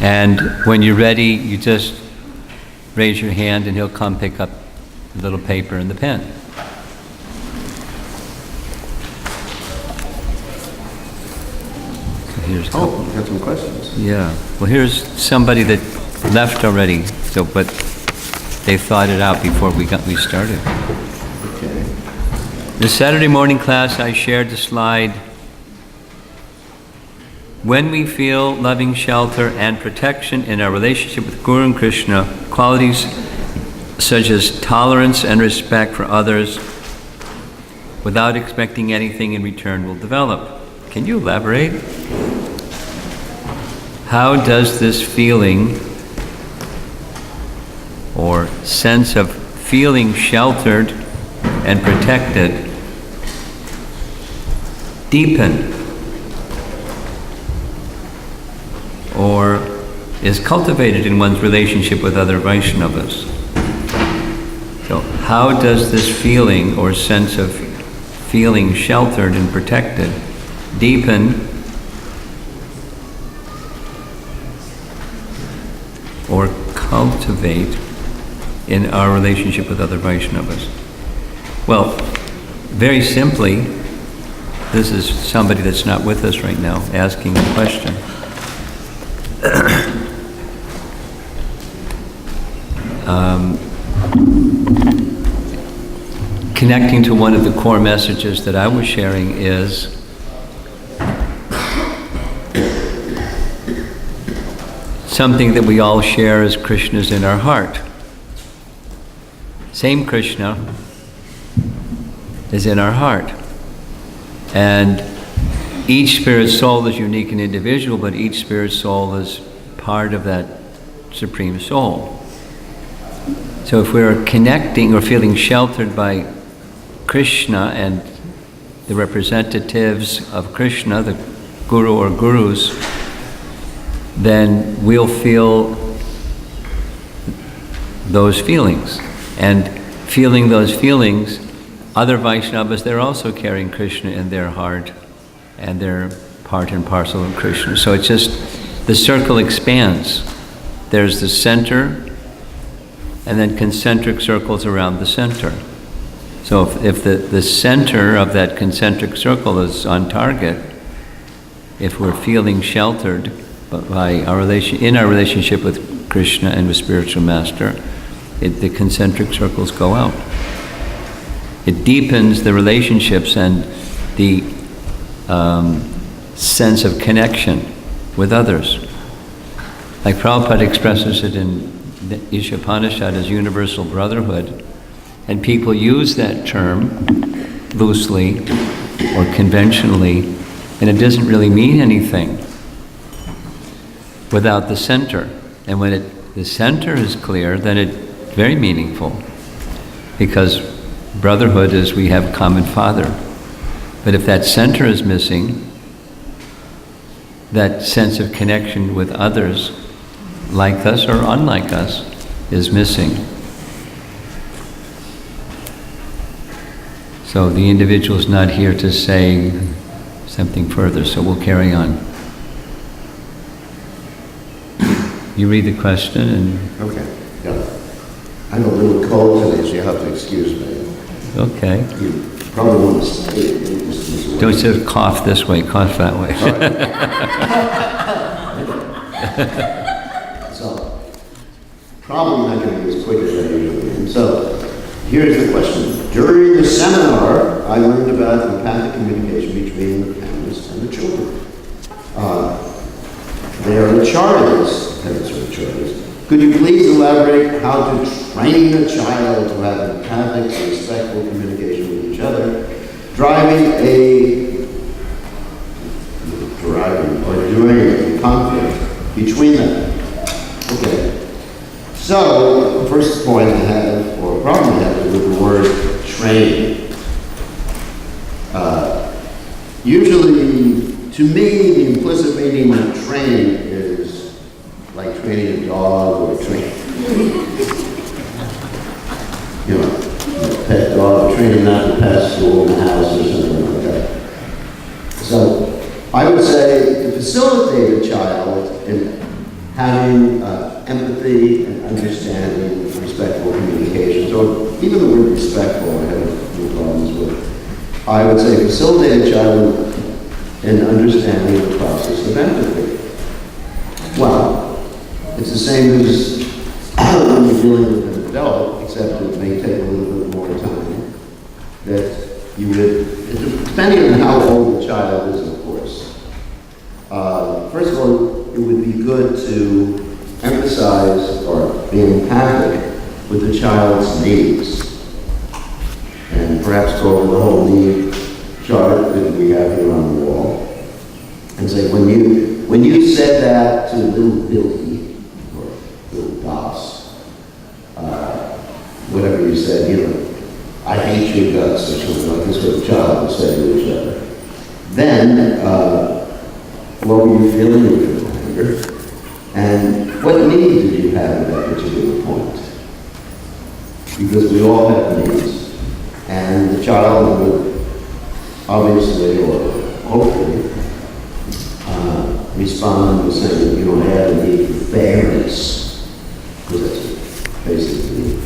And when you're ready, you just raise your hand and he'll come pick up the little paper and the pen. So here's we got some questions. Yeah. Well, here's somebody that left already, so but they thought it out before we started. Okay. The Saturday morning class, I shared the slide. When we feel loving shelter and protection in our relationship with Guru and Krishna, qualities such as tolerance and respect for others without expecting anything in return will develop. Can you elaborate? How does this feeling or sense of feeling sheltered and protected deepen or is cultivated in one's relationship with other Vaishnavas? So how does this feeling or sense of feeling sheltered and protected deepen or cultivate in our relationship with other Vaishnavas? Well, very simply, this is somebody that's not with us right now asking the question. Connecting to one of the core messages that I was sharing is something that we all share as Krishna's in our heart. Same Krishna is in our heart. And each spirit soul is unique and individual, but each spirit soul is part of that Supreme Soul. So if we're connecting or feeling sheltered by Krishna and the representatives of Krishna, the Guru or Gurus, then we'll feel those feelings. And feeling those feelings, other Vaishnavas, they're also carrying Krishna in their heart and they're part and parcel of Krishna. So it's just, the circle expands. There's the center and then concentric circles around the center. So if the center of that concentric circle is on target, if we're feeling sheltered by our in our relationship with Krishna and with spiritual master, the concentric circles go out. It deepens the relationships and the sense of connection with others. Like Prabhupada expresses it in the Ishopanishad as universal brotherhood, and people use that term loosely or conventionally, and it doesn't really mean anything without the center. And when the center is clear, then it's very meaningful, because brotherhood is we have common father. But if that center is missing, that sense of connection with others, like us or unlike us, is missing. So the individual is not here to say something further, so we'll carry on. You read the question and... Okay, yeah. I'm a little cold today, so you have to excuse me. Okay. You probably want to stay this way. Don't just cough this way, cough that way. So, probably not going to be as quick as I usually am. So, here's the question. During the seminar, I learned about empathic communication between the parents and the children. There are charters, parents are charters. Could you please elaborate how to train a child to have empathic and respectful communication with each other, during a conflict between them? Okay. So, the first point I have, or problem I have, is with the word training. Usually, to me, the implicit meaning of train is like training a dog or training, a pet dog, training not to pass school in the house or something like that. So I would say to facilitate a child in having empathy and understanding, respectful communications, or even the word respectful I have no problems with. I would say facilitate a child in understanding the process of empathy. Well, it's the same as when you're dealing with an adult, except it may take a little bit more time, that you would, depending on how old the child is, of course. First of all, it would be good to emphasize or be empathic with the child's needs. And perhaps go over the whole need chart that we have here on the wall. And say, when you said that to little Billy, or little Das, whatever you said, I hate your guts, or something like this, what a child would say to each other. Then, what were you feeling with your anger? And what need did you have at that particular point? Because we all have needs. And the child would obviously, or hopefully, respond and say that you don't have a need for fairness. Because that's basically.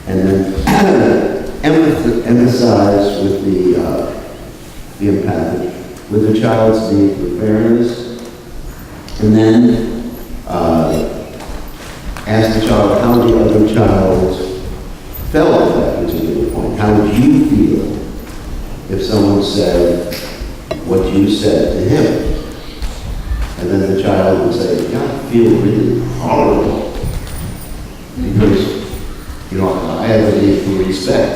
And then emphasize with the empathic, with the child's need for fairness, and then ask the child how the other child felt at that particular point. How would you feel if someone said what you said to him? And then the child would say, I feel really horrible because I have a need for respect.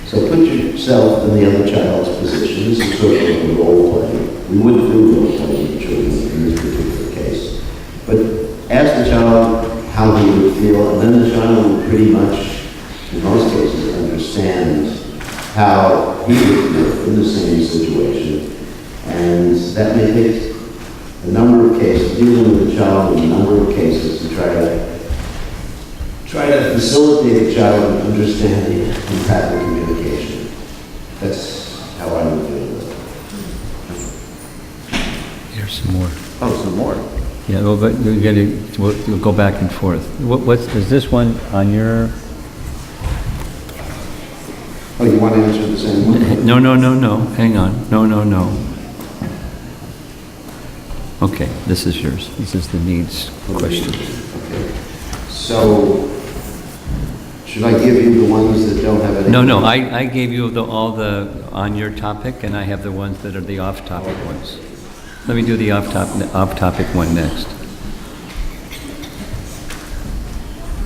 So put yourself in the other child's position. This is sort of like a role play. We wouldn't do role play with children in this particular case. But ask the child how he would feel, and then the child would pretty much, in most cases, understand how he would feel in the same situation. And that may take a number of cases, dealing with the child in a number of cases to try to facilitate a child in understanding empathic communication. That's how I would deal with it. Here's some more. Oh, some more. Yeah, well, but we'll go back and forth. Is this one on your? Oh, you want to answer the same one? No. Hang on. No. Okay, this is yours. This is the needs question. Okay. So, should I give you the ones that don't have any? No. I gave you all the on your topic, and I have the ones that are the off-topic ones. Let me do the off-topic one next.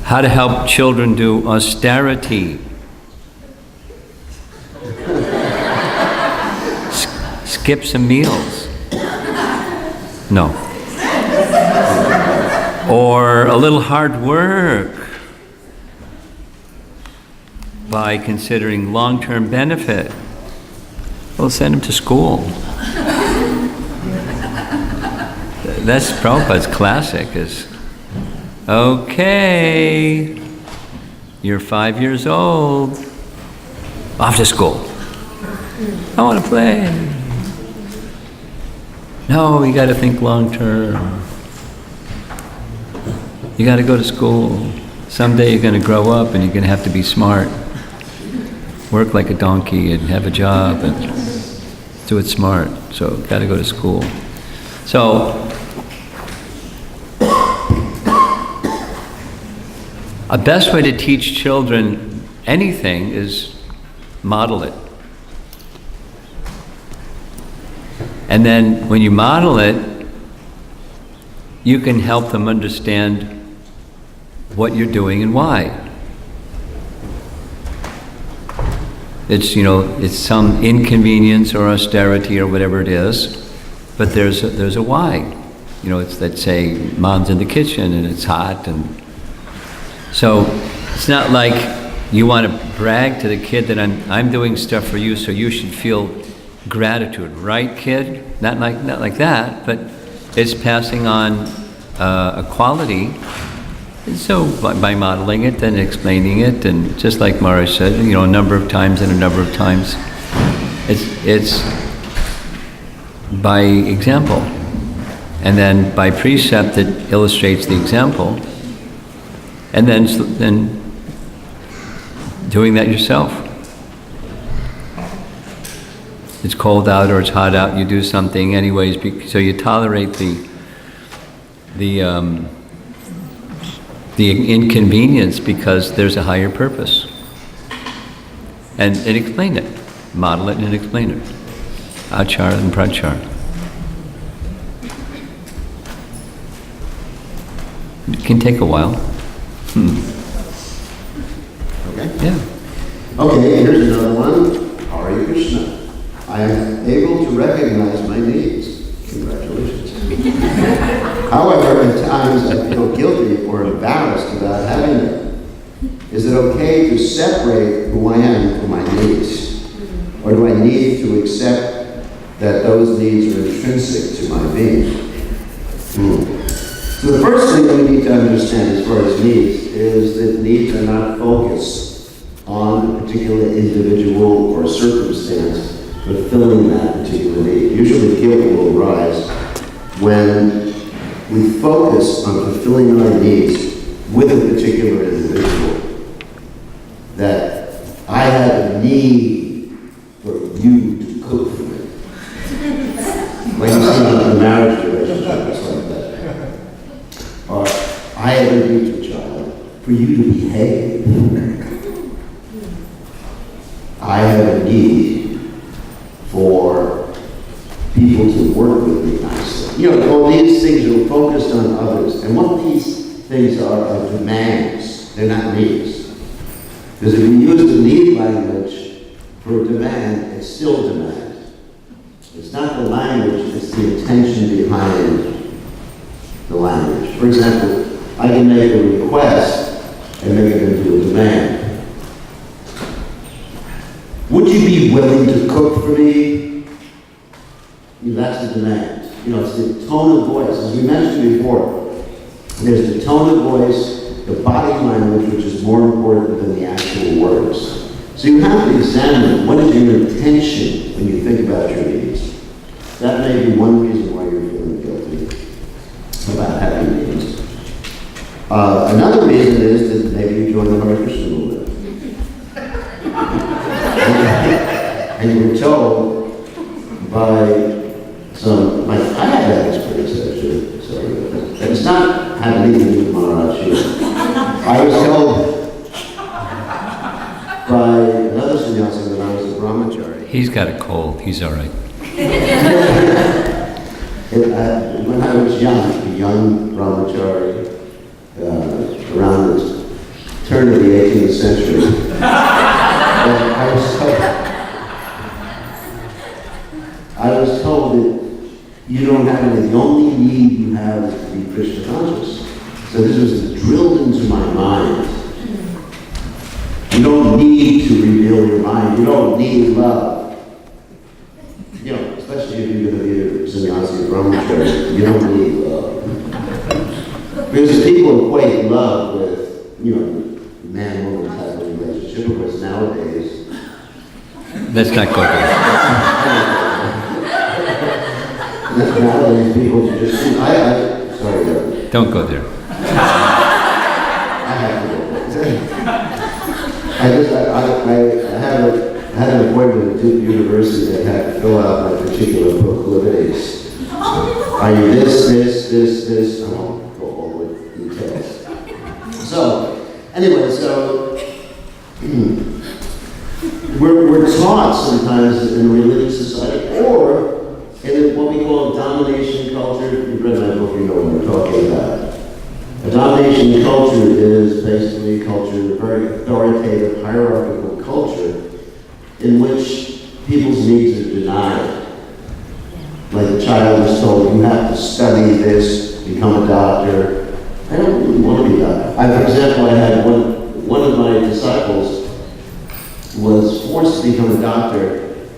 How to help children do austerity. Skip some meals. No. Or a little hard work by considering long-term benefit. Well, send them to school. That's Prabhupada's classic is, okay, you're 5 years old, off to school. I want to play. No, you got to think long term. You got to go to school. Someday you're going to grow up and you're going to have to be smart. Work like a donkey and have a job and do it smart. So got to go to school. So a best way to teach children anything is model it. And then when you model it, you can help them understand what you're doing and why. It's some inconvenience or austerity or whatever it is, but there's a why. It's, let's say, Mom's in the kitchen and it's hot, and so it's not like you want to brag to the kid that I'm doing stuff for you, so you should feel gratitude, right, kid? Not like that, but it's passing on a quality. And so by modeling it and explaining it, and just like Maharaj said, a number of times, it's by example. And then by precept it illustrates the example, and then doing that yourself. It's cold out or it's hot out, you do something anyways, so you tolerate the inconvenience because there's a higher purpose. And explain it, model it and explain it. Achar and prachar. It can take a while. Okay? Yeah. Okay, here's another one. Hare Krishna. I am able to recognize my needs. Congratulations. However, at times I feel guilty or embarrassed about having them. Is it okay to separate who I am from my needs? Or do I need to accept that those needs are intrinsic to my being? So the first thing that we need to understand as far as needs is that needs are not focused on a particular individual or circumstance fulfilling that particular need. Usually guilt will arise when we focus on fulfilling our needs with a particular individual. That I have a need for you to cook for me. Like you see in a marriage relationship, it's like that. Or I have a need for a child for you to behave. I have a need for people to work with me nicely. You know, all these things are focused on others. And what these things are demands. They're not needs. Because if you use the need language for demand, it's still demand. It's not the language, it's the intention behind the language. For example, I can make a request and make it into a demand. Would you be willing to cook for me? That's the demand. You know, it's the tone of voice. As we mentioned before, there's the tone of voice, the body language, which is more important than the actual words. So you have to examine what is your intention when you think about your needs. That may be one reason why you're feeling guilty about having needs. Another reason is that maybe you join the Hare Krishna movement. And you were told by some, like, I had that experience actually, sorry about that. And it's not had anything to do with Maharaj here. I was told by another sannyasi when I was a brahmachari. He's got a cold, he's all right. When I was young, a young brahmachari, around the turn of the 18th century, I was told that you don't have any, the only need you have is to be Krishna conscious. So this was drilled into my mind. You don't need to reveal your mind. You don't need love. You know, especially if you're going to be a sannyasi or brahmachari, you don't need love. Because people equate love with, you know, man-woman type of relationship, because nowadays... Let's not go there. Nowadays people just... sorry. Don't go there. I have to go there. I had an appointment at Duke University that had to fill out my particular proclivities. Are you this? I won't go over with details. So, anyway, we're taught sometimes in a religious society, or in what we call domination culture. You've read my book, you know what I'm talking about. A domination culture is basically a culture, a very authoritative, hierarchical culture, in which people's needs are denied. Like a child is told, you have to study this, become a doctor. I don't really want to be a doctor. For example, I had one of my disciples was forced to become a doctor.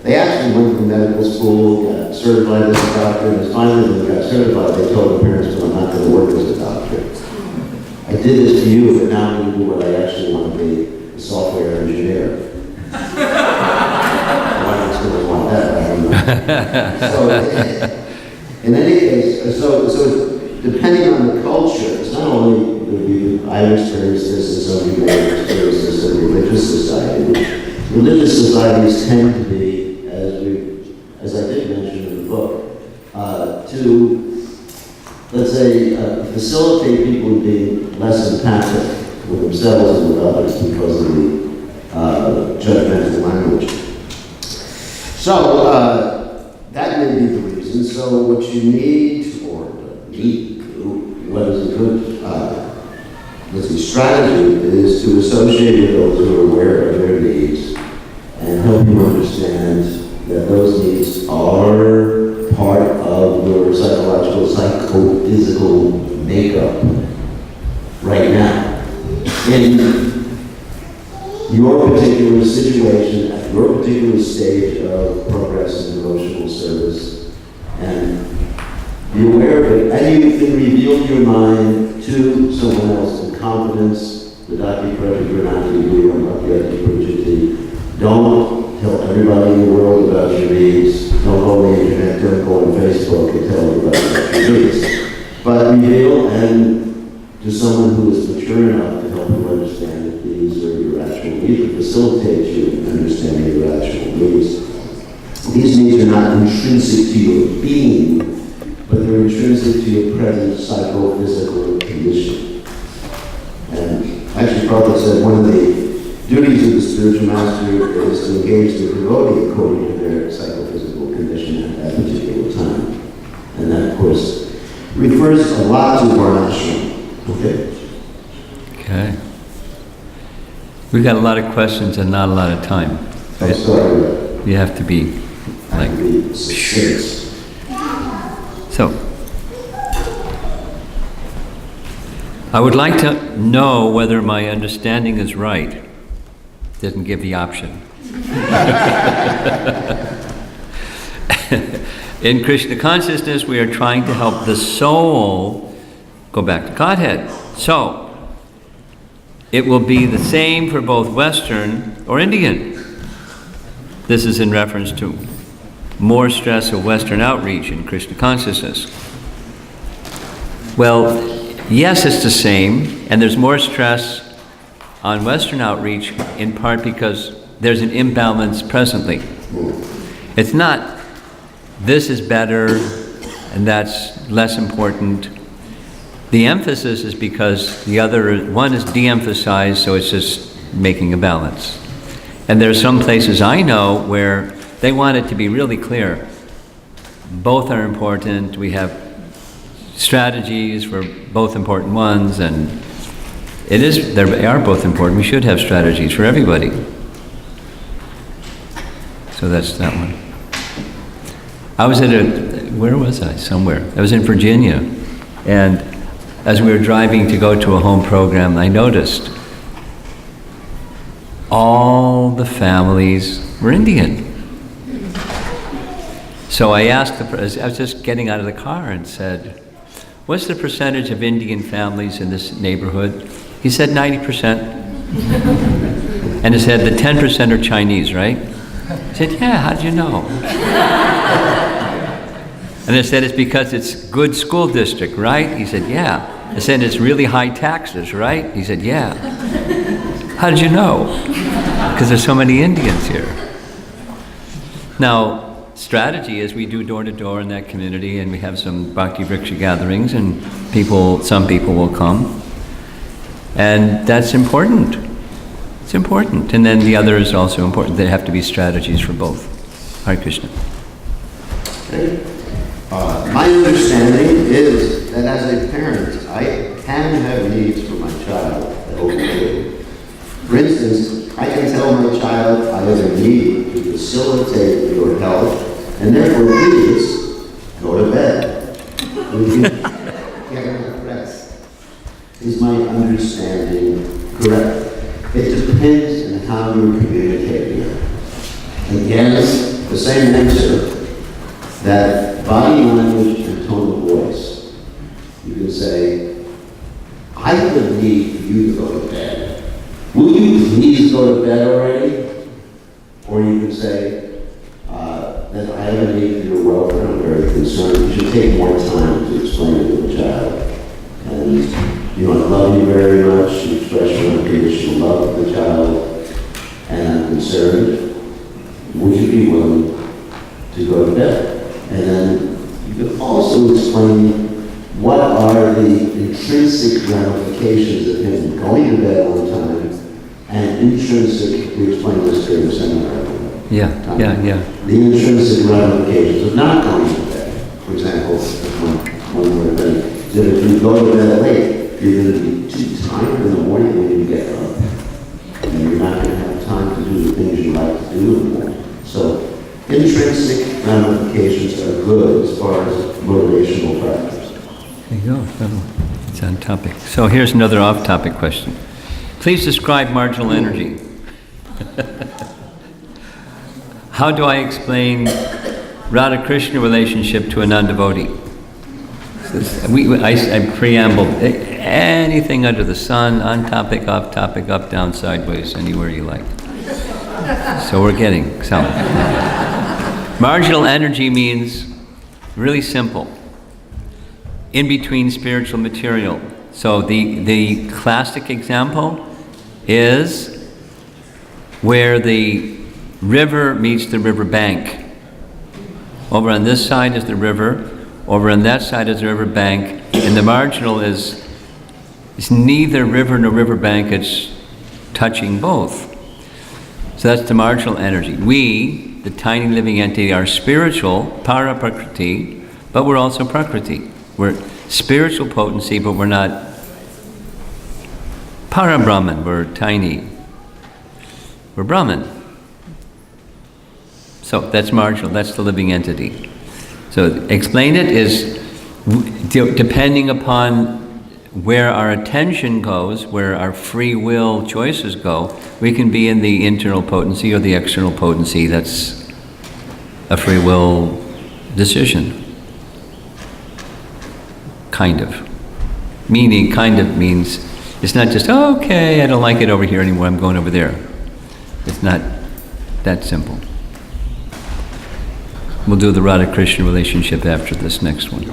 They actually went to medical school, got certified as a doctor, and finally when they got certified, they told their parents, well, I'm not going to work as a doctor. I did this to you, but now I'm going to do what I actually want to be, a software engineer. Why not someone want that? I don't know. In any case, so depending on the culture, it's not only I've experienced this and some people have experienced this in religious society. Religious societies tend to be, as I did mention in the book, to, let's say, facilitate people being less empathic with themselves and with others because of the judgmental language. So, that may be the reason. So what you need, or what is a good strategy is to associate with those who are aware of their needs and help you understand that those needs are part of your psychological, psychophysical makeup right now. In your particular situation, at your particular stage of progress and devotional service, and be aware of it, and you can reveal your mind to someone else in confidence. The Daki Don't tell everybody in the world about your needs. Don't go on the internet, don't go on Facebook and tell everybody about your needs. But reveal and to someone who is mature enough to help you understand that these are your actual needs, to facilitate you in understanding your actual needs. These needs are not intrinsic to your being, but they're intrinsic to your present psychophysical condition. And actually, Prabhupada said one of the duties of the spiritual master is to engage the devotee according to their psychophysical condition at that particular time. And that, of course, refers a lot to Varnashram. Okay. We've got a lot of questions and not a lot of time. I'm sorry. You have to be like... So, I would like to know whether my understanding is right. Didn't give the option. In Krishna Consciousness, we are trying to help the soul go back to Godhead. So, it will be the same for both Western or Indian. This is in reference to more stress of Western outreach in Krishna Consciousness. Well, yes, it's the same, and there's more stress on Western outreach in part because there's an imbalance presently. It's not, this is better and that's less important. The emphasis is because the other one is de-emphasized, so it's just making a balance. And there are some places I know where they want it to be really clear. Both are important. We have strategies for both important ones, and they are both important. We should have strategies for everybody. So that's that one. I was where was I? Somewhere. I was in Virginia, and as we were driving to go to a home program, I noticed all the families were Indian. So I asked I was just getting out of the car and said, what's the percentage of Indian families in this neighborhood? He said 90%. And he said the 10% are Chinese, right? I said, yeah, how'd you know? And I said, it's because it's good school district, right? He said, yeah. I said, it's really high taxes, right? He said, yeah. How did you know? Because there's so many Indians here. Now, strategy is we do door-to-door in that community, and we have some Bhakti Vriksha gatherings, and some people will come. And that's important. It's important. And then the other is also important. There have to be strategies for both. Hare Krishna. Okay. My understanding is that as a parent, I can have needs for my child that overflow. For instance, I can tell my child I have a need to facilitate your health, and therefore please go to bed. Get enough rest. Is my understanding correct? It depends on how you're communicating. Again, the same answer, that body language and tone of voice. You can say, I have a need for you to go to bed. Will you please go to bed already? Or you can say, that I have a need for your welfare, I'm very concerned, you should take more time to explain it to the child. And, I love you very much, you express your unconditional love for the child, and I'm concerned, would you be willing to go to bed? And then you could also explain what are the intrinsic ramifications of him going to bed on time, and intrinsic, we explained this during the seminar. Yeah. The intrinsic ramifications of not going to bed. For example, one more thing, that if you go to bed late, you're going to be too tired in the morning when you get up. And you're not going to have time to do the things you like to do in the morning. So, intrinsic ramifications are good as far as motivational practice. There you go. It's on topic. So here's another off-topic question. Please describe marginal energy. How do I explain RadhaKrishna relationship to a non-devotee? I preambled anything under the sun, on topic, off topic, up, down, sideways, anywhere you like. So we're getting some. Marginal energy means really simple. In between spiritual material. So the classic example is where the river meets the river bank. Over on this side is the river, over on that side is the river bank, and the marginal is neither river nor river bank, it's touching both. So that's the marginal energy. We, the tiny living entity, are spiritual, para prakriti, but we're also prakriti. We're spiritual potency, but we're not para Brahman, we're tiny. We're Brahman. So that's marginal, that's the living entity. So explain it is, depending upon where our attention goes, where our free will choices go, we can be in the internal potency or the external potency. That's a free will decision. Kind of. Meaning, kind of means, it's not just, oh, okay, I don't like it over here anymore, I'm going over there. It's not that simple. We'll do the RadhaKrishna relationship after this next one.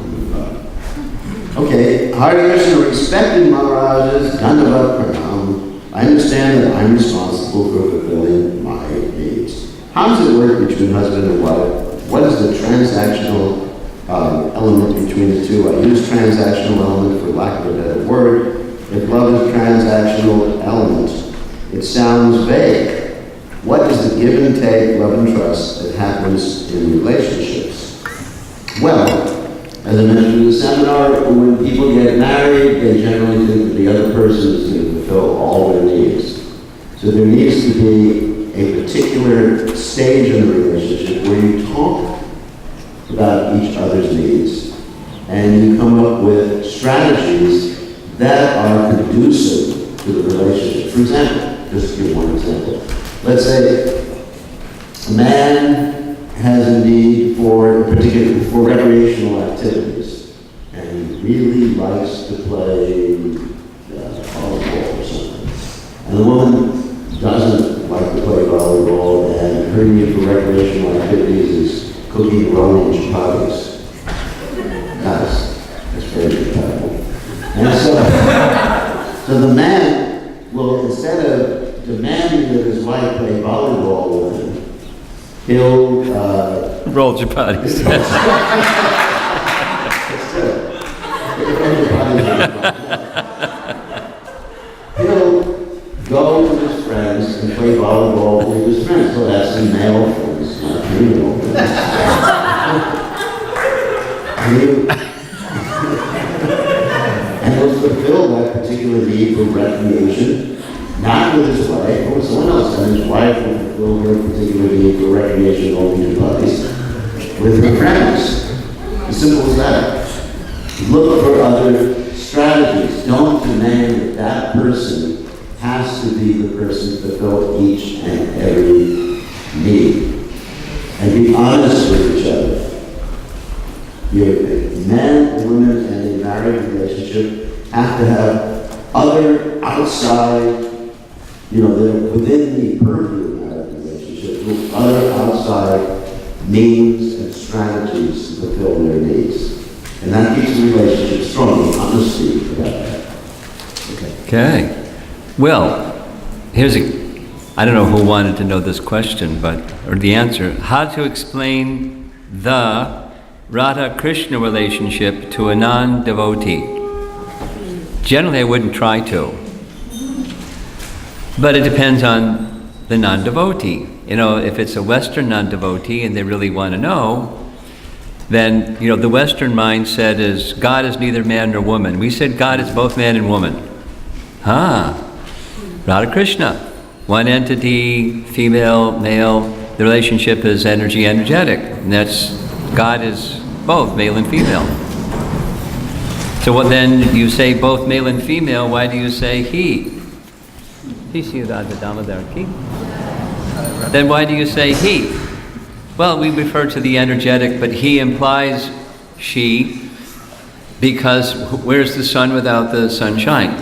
Okay, Hare Krishna, respected Maharajas, Dandavat Pranam. I understand that I'm responsible for fulfilling my needs. How does it work between husband and wife? What is the transactional element between the two? I use transactional element for lack of a better word. If love is transactional element, it sounds vague. What is the give and take, love and trust that happens in relationships? Well, as I mentioned in the seminar, when people get married, they generally think that the other person is going to fulfill all their needs. So there needs to be a particular stage in the relationship where you talk about each other's needs and you come up with strategies that are conducive to the relationship. For example, just to give one example. Let's say a man has a need for recreational activities, and he really likes to play volleyball or something. And the woman doesn't like to play volleyball, and her need for recreational activities is cooking rolling chapatis. That's very compatible. And so the man will, instead of demanding that his wife play volleyball with him, he'll roll chapatis. He'll go with his friends and play volleyball with his friends. So that's the male friends, not female friends. And he'll fulfill that particular need for recreation, not with his wife, but with someone else. And his wife will fulfill her particular need for recreation only bodies with her friends. As simple as that. Look for other strategies. Don't demand that that person has to be the person to fulfill each and every need. And be honest with each other. Men, women, and a married relationship have to have other outside, they're within the purview of marriage relationship, with other outside means and strategies to fulfill their needs. And that keeps the relationship strong, honesty about that. Okay. Well, I don't know who wanted to know this question, or the answer. How to explain the RadhaKrishna relationship to a non-devotee? Generally, I wouldn't try to. But it depends on the non-devotee. If it's a Western non-devotee and they really want to know, then, the Western mindset is God is neither man nor woman. We said God is both man and woman. RadhaKrishna, one entity, female, male, the relationship is energetic. And God is both male and female. So then you say both male and female, why do you say he? Then why do you say he? Well, we refer to the energetic, but he implies she, because where's the sun without the sunshine?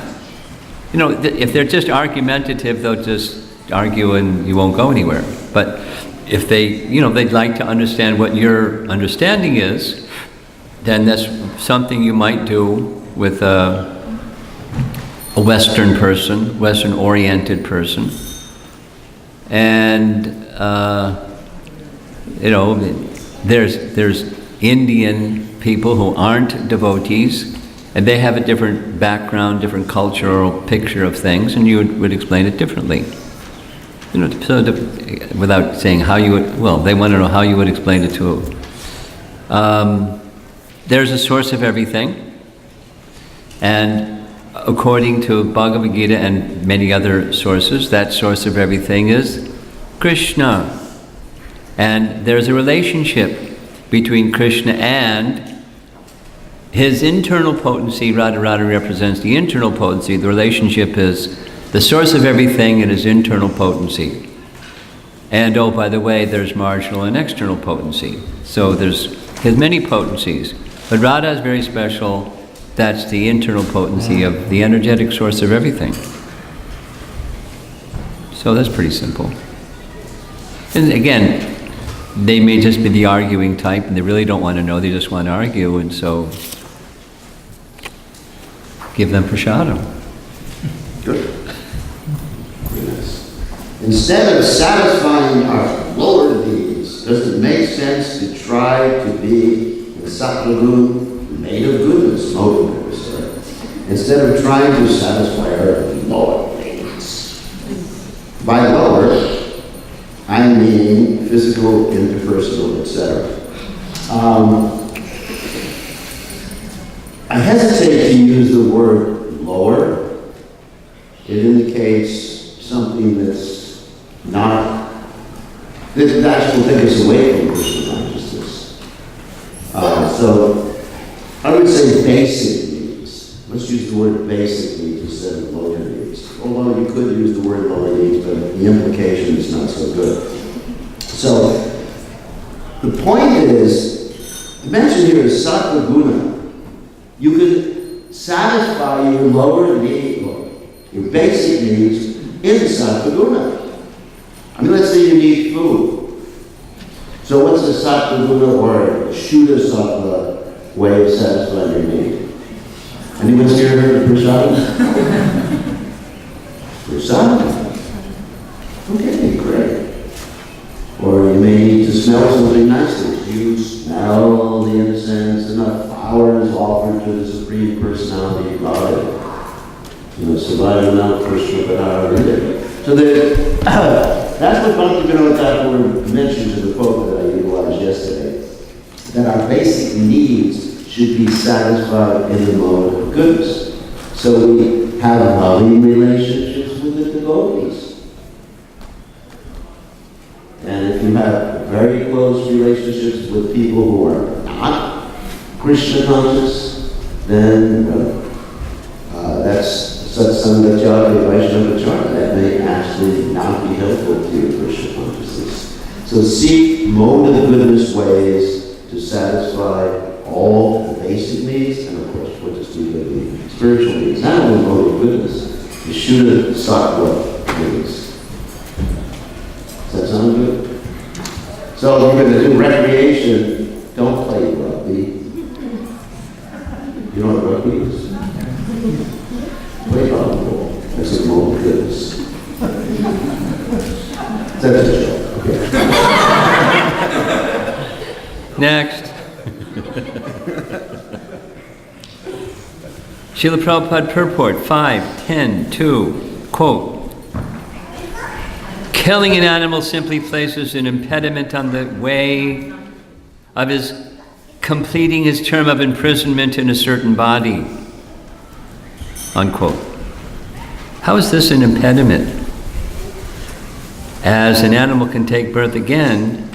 If they're just argumentative, they'll just argue and you won't go anywhere. But if they'd like to understand what your understanding is, then that's something you might do with a Western person, Western-oriented person. And, there's Indian people who aren't devotees, and they have a different background, different cultural picture of things, and you would explain it differently. Without saying how you would, they want to know how you would explain it to them. There's a source of everything, and according to Bhagavad Gita and many other sources, that source of everything is Krishna. And there's a relationship between Krishna and his internal potency. Radha represents the internal potency. The relationship is the source of everything and his internal potency. And by the way, there's marginal and external potency. So there's many potencies. But Radha is very special. That's the internal potency of the energetic source of everything. So that's pretty simple. And again, they may just be the arguing type and they really don't want to know, they just want to argue, and so give them prasadam. Good. Yes. Instead of satisfying our lower needs, does it make sense to try to be the sattva-gun made of goodness, mode of goodness, right? Instead of trying to satisfy our lower needs. By lower, I mean physical, interpersonal, etc. I hesitate to use the word lower. It indicates something that's not, that actually will take us away from Krishna consciousness. So I would say basic needs. Let's use the word basic needs instead of lower needs. Although you could use the word lower needs, but the implication is not so good. So the point is, imagine here is sattva guna. You could satisfy your lower need, your basic needs in sattva guna. I mean, let's say you need food. So what's the sattva guna or shuddha sattva way of satisfying your need? Anyone's here heard of prasadam? Prasadam? Okay, great. Or you may need to smell something nicely. You smell the incense, enough flowers offered to the Supreme Personality of God. Savayana Krishna Padara. So that's what Bhakti Vinod Thakur mentioned in the quote that I utilized yesterday. That our basic needs should be satisfied in the mode of goodness. So we have loving relationships with the devotees. And if you have very close relationships with people who are not Krishna conscious, then that's Satsangacharya Vaishnavacharya. That may actually not be helpful to your Krishna consciousness. So seek mode of goodness ways to satisfy all the basic needs, and of course, what just do the spiritual needs. Not only mode of goodness, the shuddha sattva needs. Does that sound good? So if you're going to do recreation, don't play drugs. Play volleyball. That's a more goodness. That's a joke. Okay. Next. Srila Prabhupada purport 5:10:2, quote, killing an animal simply places an impediment on the way of his completing his term of imprisonment in a certain body, unquote. How is this an impediment? As an animal can take birth again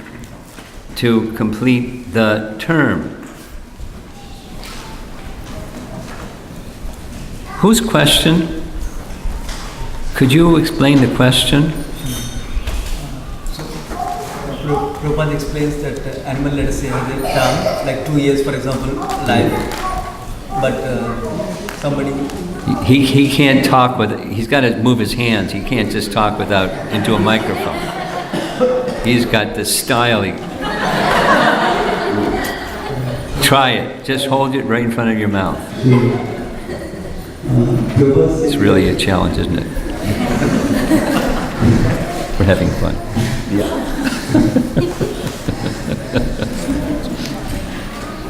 to complete the term. Whose question? Could you explain the question? Prabhupada explains that animal, let us say, has a term, like 2 years, for example, life, but somebody... He can't talk he's got to move his hands. He can't just talk into a microphone. He's got the style. Try it. Just hold it right in front of your mouth. It's really a challenge, isn't it? We're having fun. Yeah.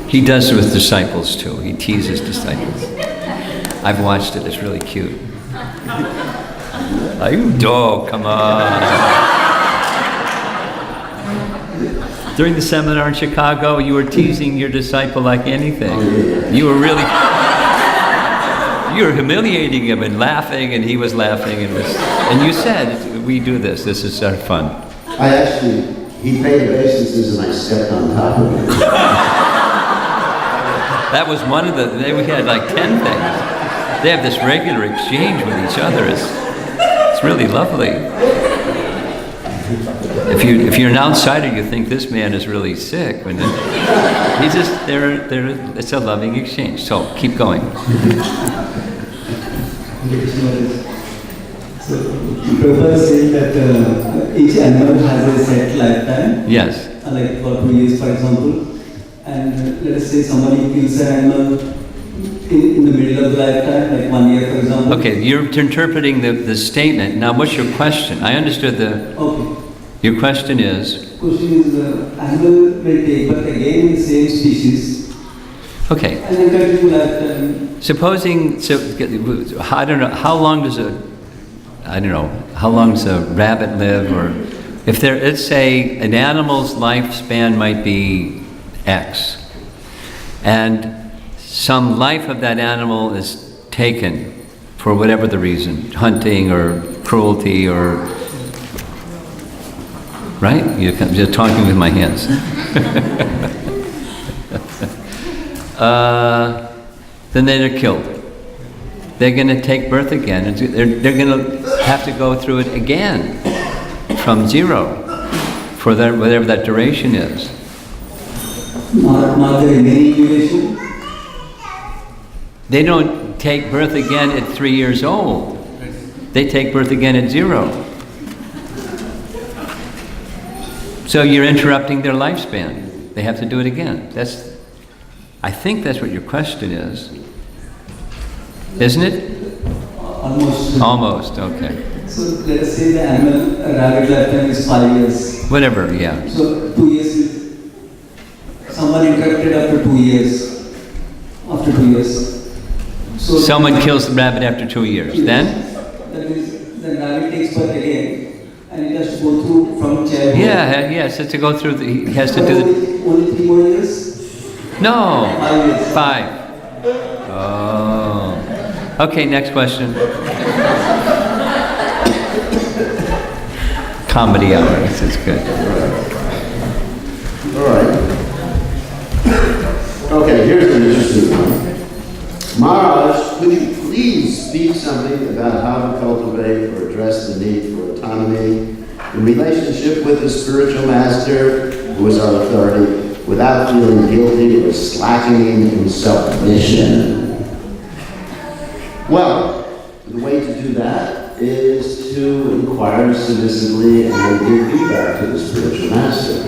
He does it with disciples too. He teases disciples. I've watched it. It's really cute. Are you dog? Come on. During the seminar in Chicago, you were teasing your disciple like anything. You were really... You were humiliating him and laughing, and he was laughing, and you said, "We do this. This is our fun." He paid obeisances, and I stepped on top of it. That was one of we had like 10 things. They have this regular exchange with each other. It's really lovely. If you're an outsider, you think this man is really sick. When it's a loving exchange. So keep going. So, Prabhupada is saying that each animal has a set lifetime. Yes. Like for 2 years, for example. And let us say somebody kills an animal in the middle of the lifetime, like 1 year, for example. Okay, you're interpreting the statement. Now, what's your question? I understood Okay. Your question is? Question is, animal may take birth again in the same species. Okay. And then continue lifetime. Supposing, I don't know, how long does a rabbit live, or if let's say an animal's lifespan might be X, and some life of that animal is taken for whatever the reason, hunting or cruelty or, right? You're talking with my hands. Then they're killed. They're going to take birth again, and they're going to have to go through it again from zero for whatever that duration is. Not the remaining duration? They don't take birth again at 3 years old. They take birth again at 0. So you're interrupting their lifespan. They have to do it again. I think that's what your question is. Isn't it? Almost. Almost, okay. So let us say the animal rabbit lifetime is 5 years. Whatever, yeah. So 2 years, someone interrupted after 2 years. After 2 years. So someone kills the rabbit after 2 years. Then? That means the rabbit takes birth again, and it has to go through from childhood. Yeah, yes, it's to go through. He has to do only 3 more years. No. 5 years. 5. Oh. Okay, next question. Comedy hour. This is good. All right. Okay, here's an interesting one. Maharaj, could you please speak something about how to cultivate or address the need for autonomy in relationship with the spiritual master, who is our authority, without feeling guilty or slackening in submission? Well, the way to do that is to inquire submissively and give feedback to the spiritual master.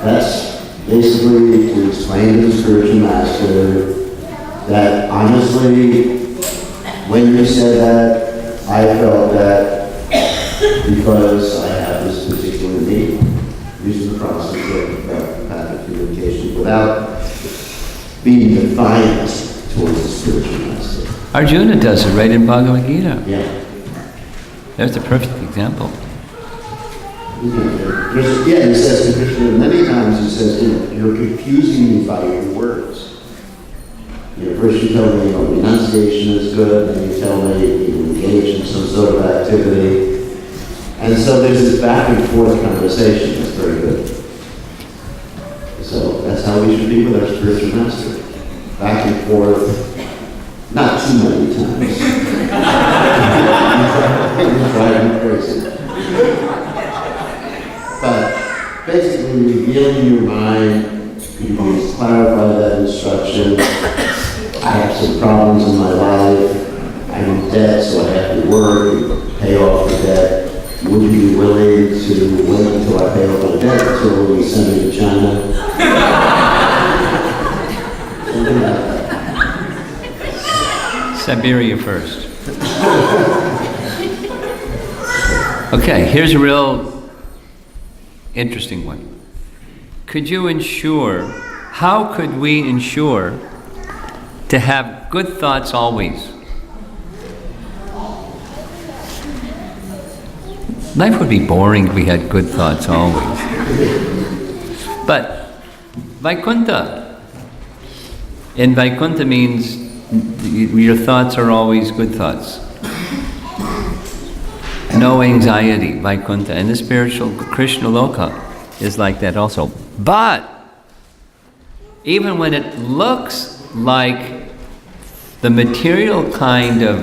That's basically to explain to the spiritual master that honestly, when you said that, I felt that because I have this particular need, using the process of empathic communication without being defiant towards the spiritual master. Arjuna does it right in Bhagavad Gita. Yeah. There's a perfect example. Yeah, he says to Krishna many times, he says, you're confusing me by your words. First you tell me, renunciation is good, and you tell me you engage in some sort of activity. And so there's this back and forth conversation that's very good. So that's how we should be with our spiritual master. Back and forth, not too many times. He's driving crazy. But basically revealing your mind, you can clarify that instruction. I have some problems in my life. I'm in debt, so I have to work and pay off the debt. Would you be willing to wait until I pay off my debt until we send me to China? Something like that. Siberia first. Okay, here's a real interesting one. How could we ensure to have good thoughts always? Life would be boring if we had good thoughts always. But Vaikuntha. And Vaikuntha means your thoughts are always good thoughts. No anxiety, Vaikuntha. And the spiritual Krishna Loka is like that also. But even when it looks like the material kind of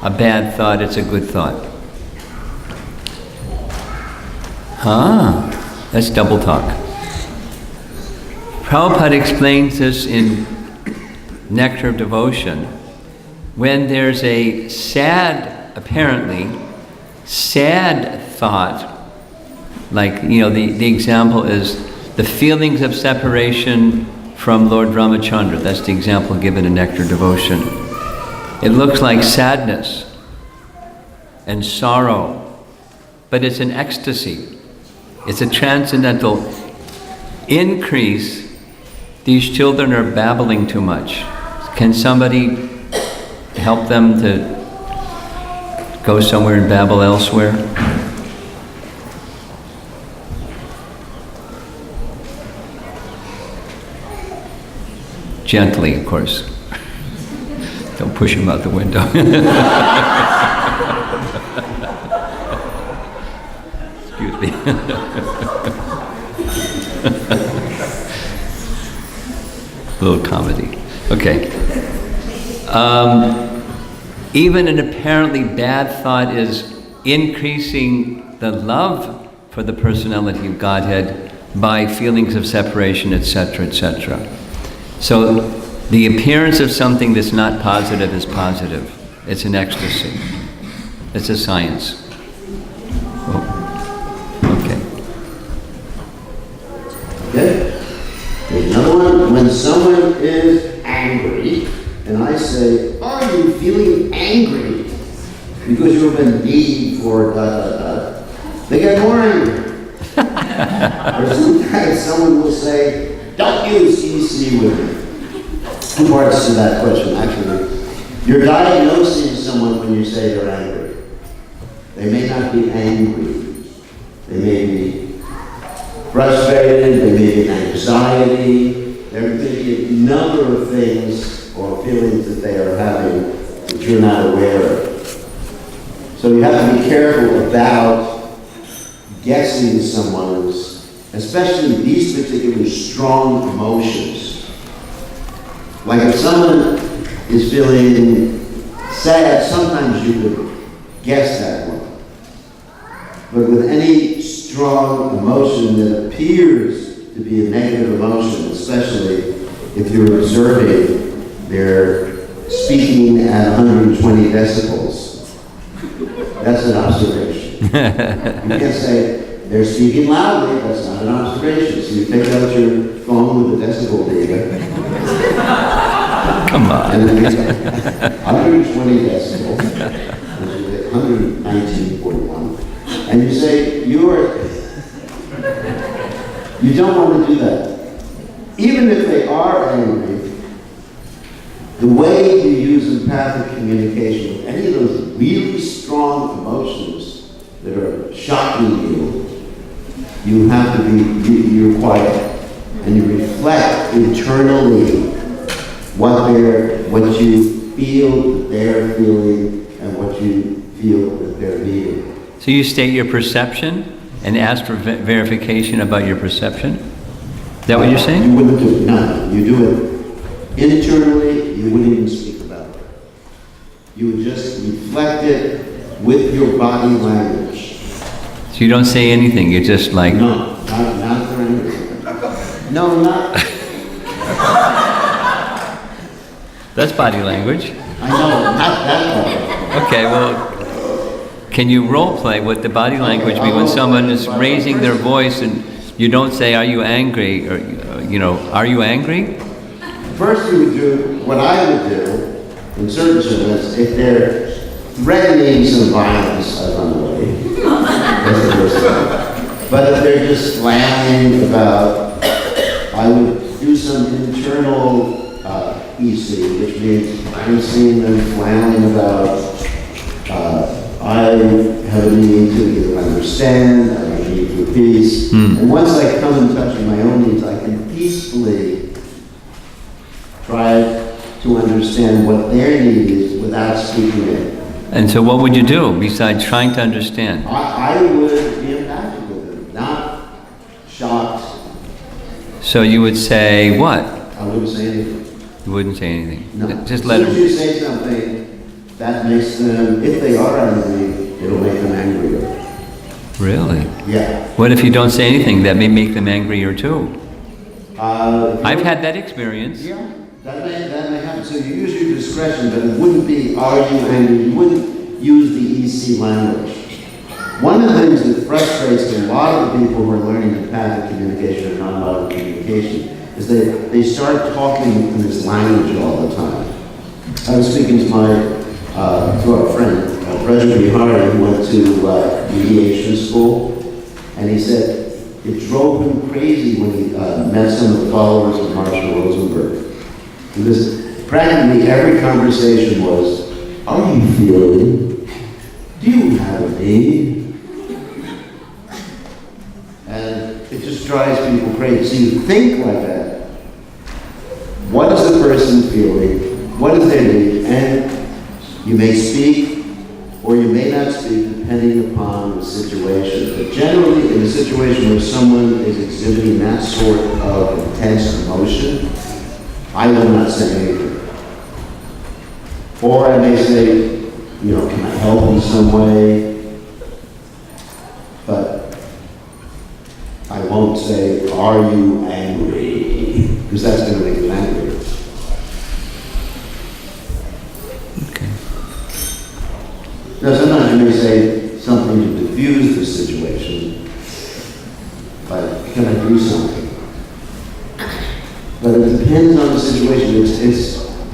a bad thought, it's a good thought. That's double talk. Prabhupada explains this in Nectar of Devotion. When there's a apparently sad thought, like, the example is the feelings of separation from Lord Ramachandra. That's the example given in Nectar of Devotion. It looks like sadness and sorrow, but it's an ecstasy. It's a transcendental increase. These children are babbling too much. Can somebody help them to go somewhere and babble elsewhere? Gently, of course. Don't push him out the window. Excuse me. A little comedy. Okay. Even an apparently bad thought is increasing the love for the personality of Godhead by feelings of separation, etc., etc. So the appearance of something that's not positive is positive. It's an ecstasy. It's a science. Okay. There's another one. When someone is angry, and I say, are you feeling angry because you have a need for ... they get more angry. Or sometimes someone will say, don't use CC with me. Two parts to that question, actually. You're diagnosing someone when you say they're angry. They may not be angry. They may be frustrated, they may be anxiety. There may be a number of things or feelings that they are having that you're not aware of. So you have to be careful about guessing someone's, especially these particular strong emotions. Like if someone is feeling sad, sometimes you could guess that one. But with any strong emotion that appears to be a negative emotion, especially if you're observing they're speaking at 120 decibels, that's an observation. You can't say they're speaking loudly, that's not an observation. So you take out your phone with the decibel data. Come on. And then it's 120 decibels, which is 119.1. And you say, you don't want to do that. Even if they are angry, the way you use empathic communication with any of those really strong emotions that are shocking you, you have to be, you're quiet. And you reflect internally what you feel that they're feeling and what you feel that they're needing. So you state your perception and ask for verification about your perception? Is that what you're saying? You wouldn't do it, no. You do it internally, you wouldn't even speak about it. You would just reflect it with your body language. So you don't say anything, you're just like... No, not for anything. No, not... That's body language. I know, not that part. Okay, well, can you role play what the body language means when someone is raising their voice and you don't say, are you angry? Or, are you angry? First you would do, what I would do, in certain circumstances, if they're threatening some violence, I run away. That's the first thing. But if they're just flailing about, I would do some internal EC, which means I'm seeing them flailing about, I have a need to either understand, I have a need for peace. And once I come in touch with my own needs, I can peacefully try to understand what their need is without speaking it. And so what would you do besides trying to understand? I would be empathic with them, not shocked. So you would say what? I wouldn't say anything. You wouldn't say anything? No. Just let As soon them... as you say something, that makes them, if they are angry, it'll make them angrier. Really? Yeah. What if you don't say anything? That may make them angrier too. I've had that experience. Yeah, that may happen. So you use your discretion, but it wouldn't be, are you angry? You wouldn't use the EC language. One of the things that frustrates a lot of the people who are learning empathic communication and nonviolent communication is they start talking in this language all the time. I was speaking to our friend, Brother Bihari, who went to mediation school, and he said it drove him crazy when he met some of the followers of Marshall Rosenberg. Because practically every conversation was, are you feeling? Do you have a need? And it just drives people crazy. So you think like that. What is the person feeling? What is their need? And you may speak or you may not speak depending upon the situation. But generally, in a situation where someone is exhibiting that sort of intense emotion, I will not say anything. Or I may say, can I help in some way? But I won't say, are you angry? Because that's going to make them angry. Okay. Now, sometimes you may say something to diffuse the situation, like, can I do something? But it depends on the situation.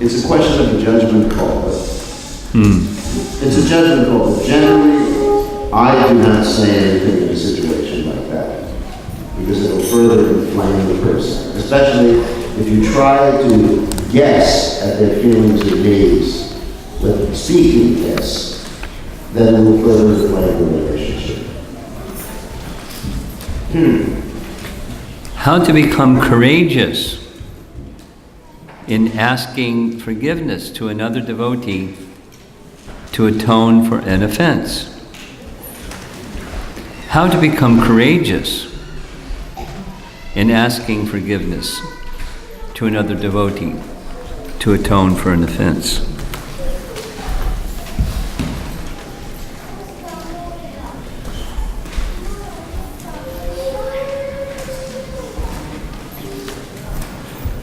It's a question of a judgment call. It's a judgment call. But generally, I do not say anything in a situation like that, because it'll further inflame the person. Especially if you try to guess at their feelings and needs, with speaking guess, then it will further inflame the relationship. How to become courageous in asking forgiveness to another devotee to atone for an offense. How to become courageous in asking forgiveness to another devotee to atone for an offense.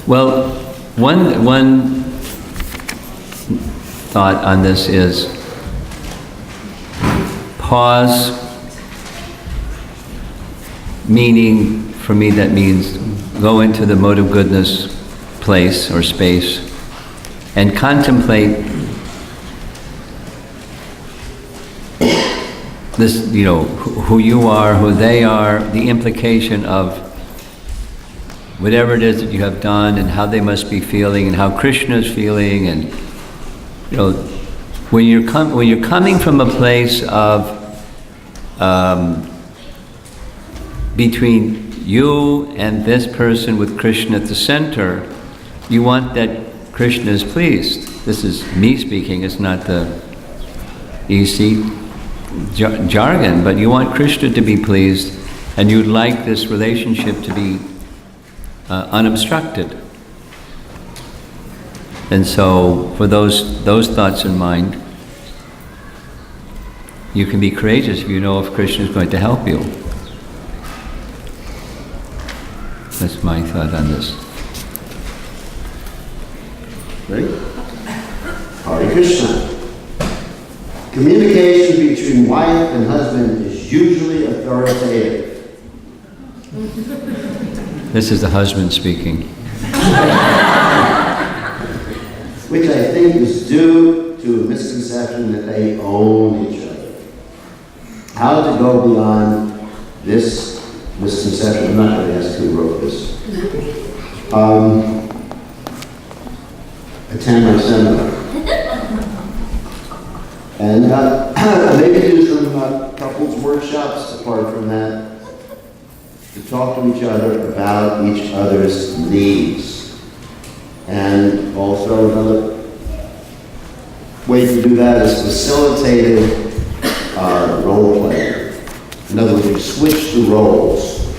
Well, one thought on this is pause, meaning, for me that means go into the mode of goodness place or space and contemplate this, who you are, who they are, the implication of whatever it is that you have done and how they must be feeling and how Krishna is feeling. And when you're coming from a place of between you and this person with Krishna at the center, you want that Krishna is pleased. This is me speaking, it's not the easy jargon, but you want Krishna to be pleased, and you'd like this relationship to be unobstructed. And so, for those thoughts in mind, you can be courageous if you know if Krishna is going to help you. That's my thought on this. Right? Hare Krishna. Communication between wife and husband is usually authoritative. This is the husband speaking. Which I think is due to a misconception that they own each other. How to go beyond this misconception? I'm not going to ask who wrote this. Attend my seminar. And maybe do some couples workshops apart from that, to talk to each other about each other's needs. And also another way to do that is facilitated role playing. In other words, you switch the roles.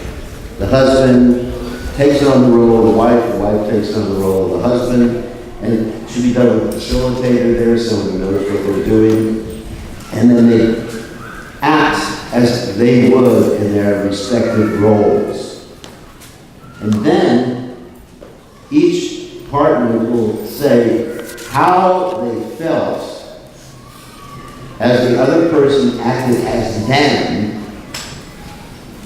The husband takes on the role of the wife takes on the role of the husband, and it should be done with a facilitator there, someone who knows what they're doing, and then they act as they would in their respective roles. And then each partner will say how they felt as the other person acted as them,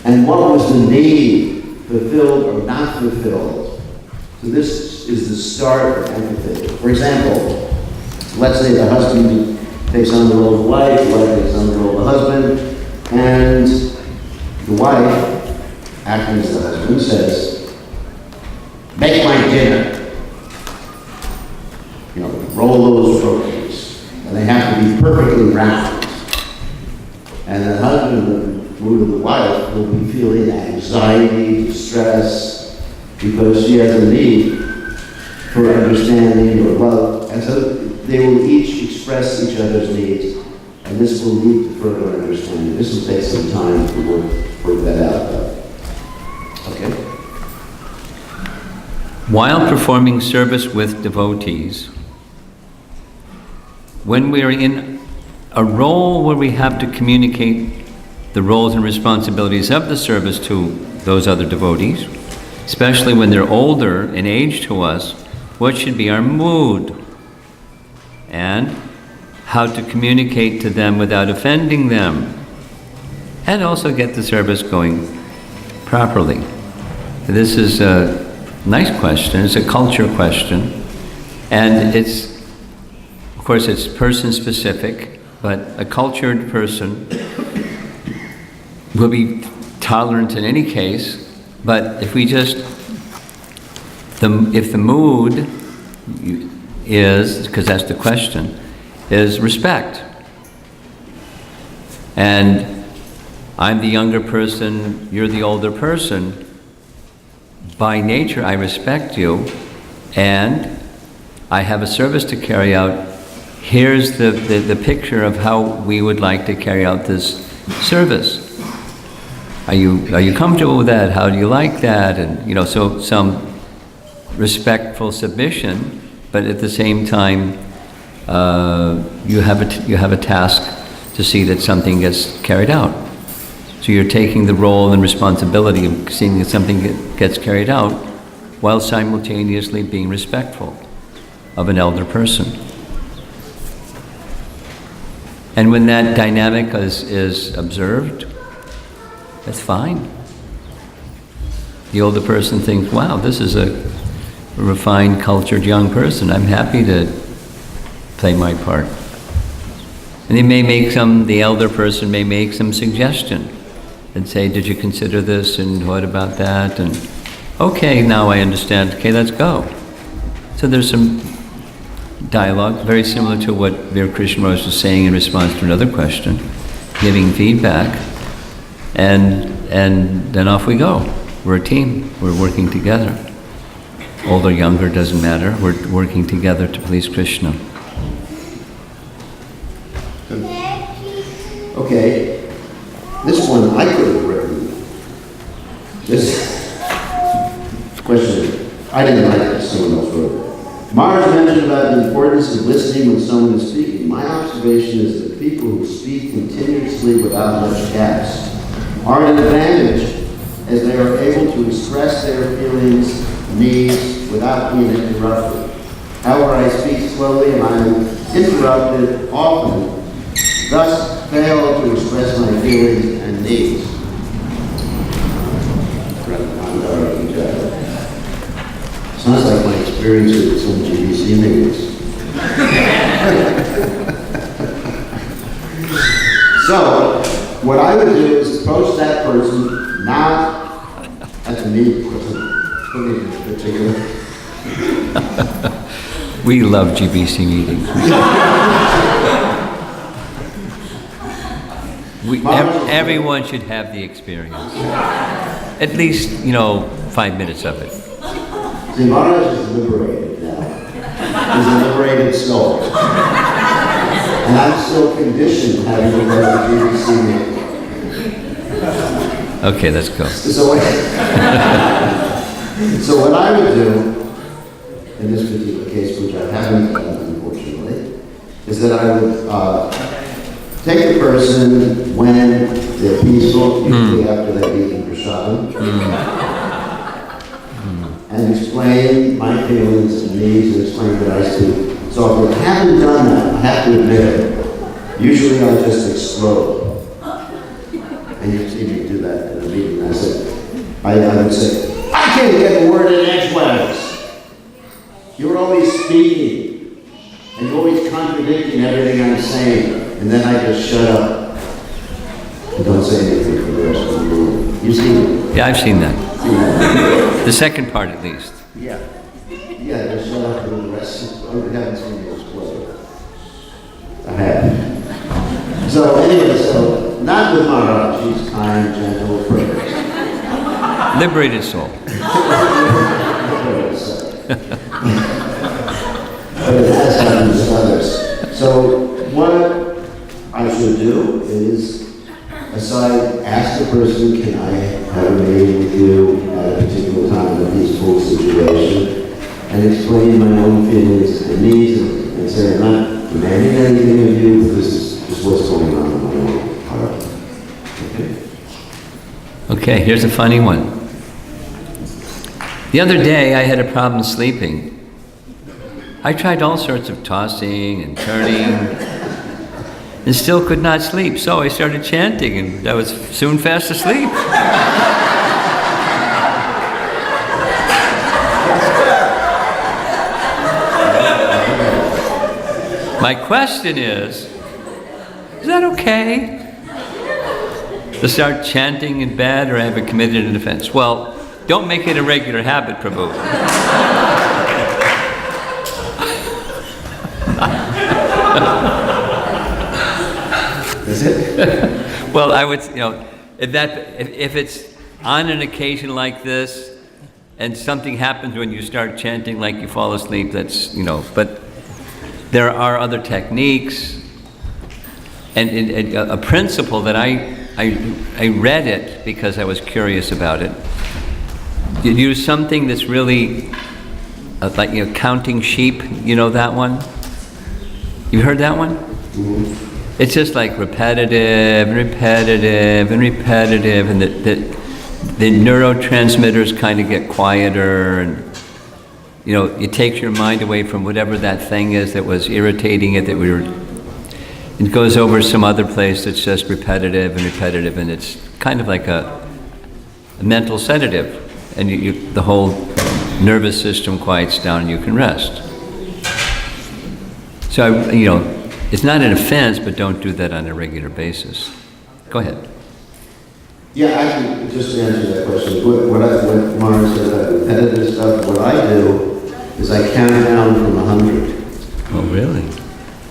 and what was the need fulfilled or not fulfilled. So this is the start of empathy. For example, let's say the husband takes on the role of the wife takes on the role of the husband, and the wife, acting as the husband, says, "Make my dinner." Roll those rotis. And they have to be perfectly round. And the husband, the mood of the wife, will be feeling anxiety, distress, because she has a need for understanding or love. And so they will each express each other's needs, and this will lead to further understanding. This will take some time to work that out, though. Okay? While performing service with devotees, when we're in a role where we have to communicate the roles and responsibilities of the service to those other devotees, especially when they're older in age to us, what should be our mood? And how to communicate to them without offending them, and also get the service going properly. This is a nice question. It's a culture question, and it's, of course, it's person-specific, but a cultured person will be tolerant in any case. But if we just, if the mood is, because that's the question, is respect. And I'm the younger person, you're the older person. By nature, I respect you, and I have a service to carry out. Here's the picture of how we would like to carry out this service. Are you comfortable with that? How do you like that? And so some respectful submission, but at the same time, you have a task to see that something gets carried out. So you're taking the role and responsibility of seeing that something gets carried out, while simultaneously being respectful of an elder person. And when that dynamic is observed, that's fine. The older person thinks, wow, this is a refined, cultured young person. I'm happy to play my part. And the elder person may make some suggestion and say, did you consider this and what about that? And okay, now I understand. Okay, let's go. So there's some dialogue, very similar to what RadhaKrishna was saying in response to another question, giving feedback, and then off we go. We're a team. We're working together. Older, younger, doesn't matter. We're working together to please Krishna. Okay, this one I could have written. This question, I didn't write this, someone else wrote it. Maharaj mentioned about the importance of listening when someone is speaking. My observation is that people who speak continuously without much gaps are an advantage, as they are able to express their feelings, needs, without being interrupted. However, I speak slowly and I am interrupted often, thus fail to express my feelings and needs. Sounds like my experience with some GBC meetings. So, what I would do is approach that person, not at the meeting, in particular. We love GBC meetings. Everyone should have the experience. At least, 5 minutes of it. See, Maharaj is liberated now. He's a liberated soul. And I'm still conditioned having to go to the GBC meeting. Okay, let's go. So what I would do, in this particular case, which I haven't done, unfortunately, is that I would take the person when they're peaceful, usually after they've eaten prasadam, and explain my feelings and needs and explain what I see. So if I haven't done that, I have to admit it, usually I'll just explode. And you see me do that in a meeting. I would say, I can't get a word in edgeways. You're always speaking, and you're always contradicting everything I'm saying. And then I just shut up and don't say anything for the rest of the meeting. You've seen it? Yeah, I've seen that. The second part, at least. Yeah. Yeah, just shut up for the rest. I haven't seen it explode. I have. So anyway, not with Maharaj. He's kind, gentle, perfect. Liberated soul. But it has happened to others. So what I should do is, aside, ask the person, can I have a meeting with you at a particular time in a peaceful situation, and explain my own feelings and needs, and say, I'm not demanding anything of you, this is just what's going on in my own heart. Okay, here's a funny one. The other day, I had a problem sleeping. I tried all sorts of tossing and turning, and still could not sleep. So I started chanting, and I was soon fast asleep. My question is that okay to start chanting in bed, or have I committed an offense? Well, don't make it a regular habit, Prabhu. Is it? Well, I would, if it's on an occasion like this, and something happens when you start chanting, like you fall asleep, that's, but there are other techniques, and a principle that I read it because I was curious about it. You use something that's really like counting sheep. You know that one? You heard that one? Mm-hmm. It's just like repetitive and repetitive and repetitive, and the neurotransmitters kind of get quieter, and it takes your mind away from whatever that thing is that was irritating it, it goes over some other place that's just repetitive, and it's kind of like a mental sedative, and the whole nervous system quiets down and you can rest. So, it's not an offense, but don't do that on a regular basis. Go ahead. Yeah, actually, just to answer that question, what Maharaj said about repetitive stuff, what I do is I count down from 100. Oh, really?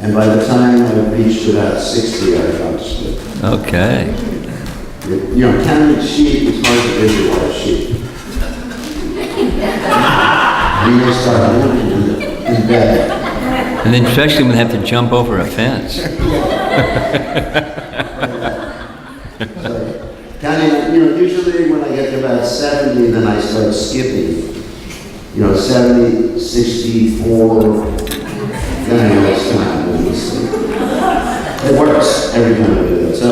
And by the time I've reached about 60, I've gone to sleep. Okay. Counting sheep is hard to visualize sheep. You may start looking in bed. And then especially when they have to jump over a fence. Counting, usually when I get to about 70, then I start skipping. 70, 64, then I know it's time to sleep. It works every time I do that. So,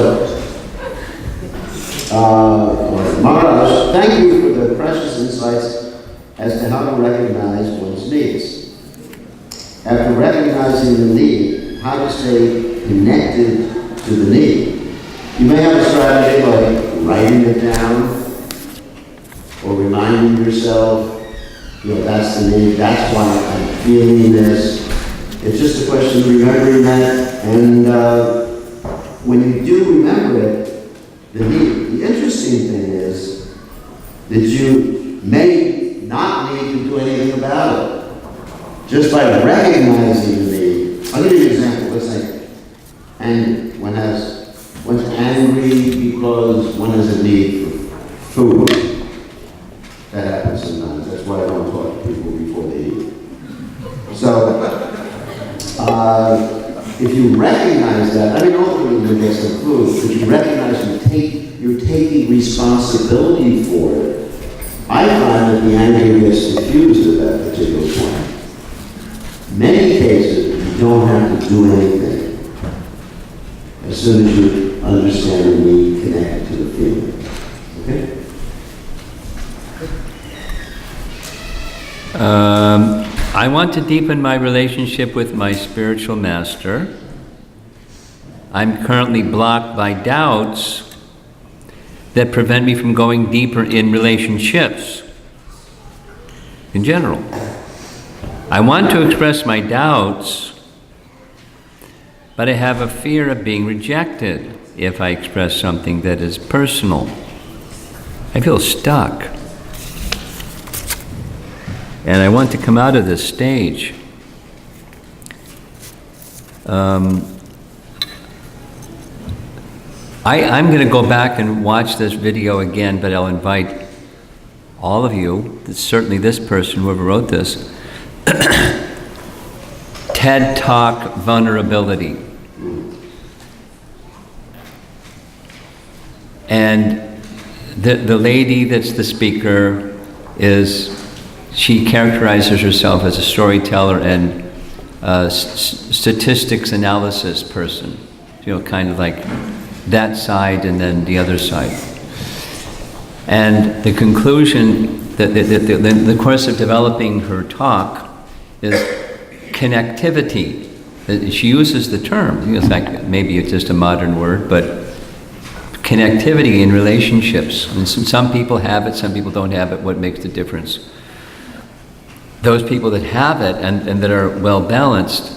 Maharaj, thank you for the precious insights as to how to recognize one's needs. After recognizing the need, how to stay connected to the need. You may have a strategy like writing it down or reminding yourself, that's the need, that's why I'm feeling this. It's just a question of remembering that, and when you do remember it, the need. The interesting thing is that you may not need to do anything about it. Just by recognizing the need. I'll give you an example. Let's say, one's angry because one has a need for food. That happens sometimes. That's why I don't talk to people before they eat. So, if you recognize that, ultimately you get some food, but you recognize you're taking responsibility for it, I find that the anger gets diffused at that particular point. Many cases, you don't have to do anything as soon as you understand the need connected to the feeling. Okay? I want to deepen my relationship with my spiritual master. I'm currently blocked by doubts that prevent me from going deeper in relationships in general. I want to express my doubts, but I have a fear of being rejected if I express something that is personal. I feel stuck. And I want to come out of this stage. I'm going to go back and watch this video again, but I'll invite all of you, certainly this person, whoever wrote this, TED Talk Vulnerability. And the lady that's the speaker she characterizes herself as a storyteller and statistics analysis person. Kind of like that side and then the other side. And the conclusion, the course of developing her talk is connectivity. She uses the term, in fact, maybe it's just a modern word, but connectivity in relationships. And some people have it, some people don't have it. What makes the difference? Those people that have it and that are well balanced,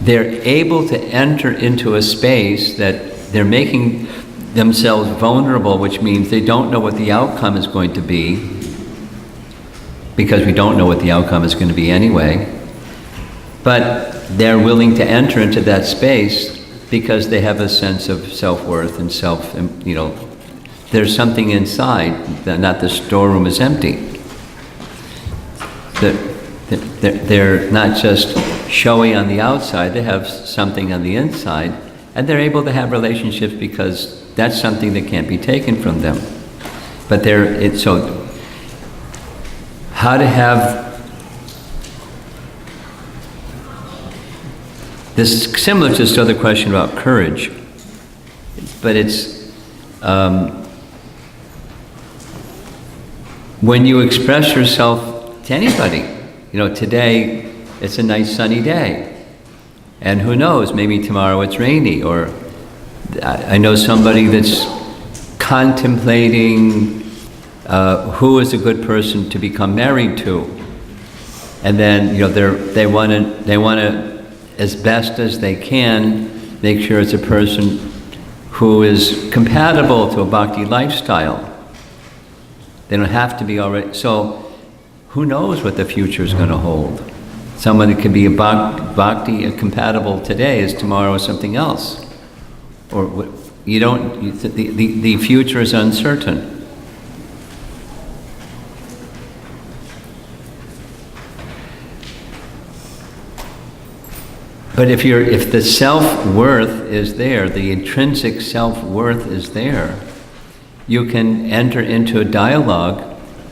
they're able to enter into a space that they're making themselves vulnerable, which means they don't know what the outcome is going to be, because we don't know what the outcome is going to be anyway. But they're willing to enter into that space because they have a sense of self-worth and there's something inside, not the storeroom is empty. They're not just showy on the outside, they have something on the inside, and they're able to have relationships because that's something that can't be taken from them. But how to have this, similar to this other question about courage, but it's when you express yourself to anybody. Today it's a nice sunny day, and who knows, maybe tomorrow it's rainy, or I know somebody that's contemplating who is a good person to become married to, And then, they want to, as best as they can, make sure it's a person who is compatible to a bhakti lifestyle. They don't have to be already. So, who knows what the future is going to hold? Someone that can be a bhakti compatible today is tomorrow something else. Or the future is uncertain. But if the self-worth is there, the intrinsic self-worth is there, you can enter into a dialogue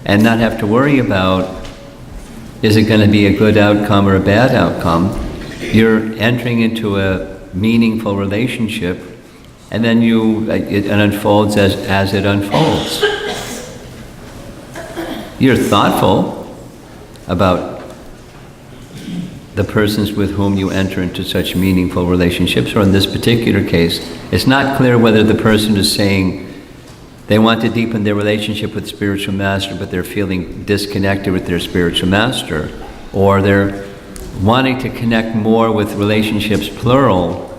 and not have to worry about, is it going to be a good outcome or a bad outcome? You're entering into a meaningful relationship, and then it unfolds as it unfolds. You're thoughtful about the persons with whom you enter into such meaningful relationships, or in this particular case, it's not clear whether the person is saying they want to deepen their relationship with spiritual master, but they're feeling disconnected with their spiritual master, or they're wanting to connect more with relationships plural,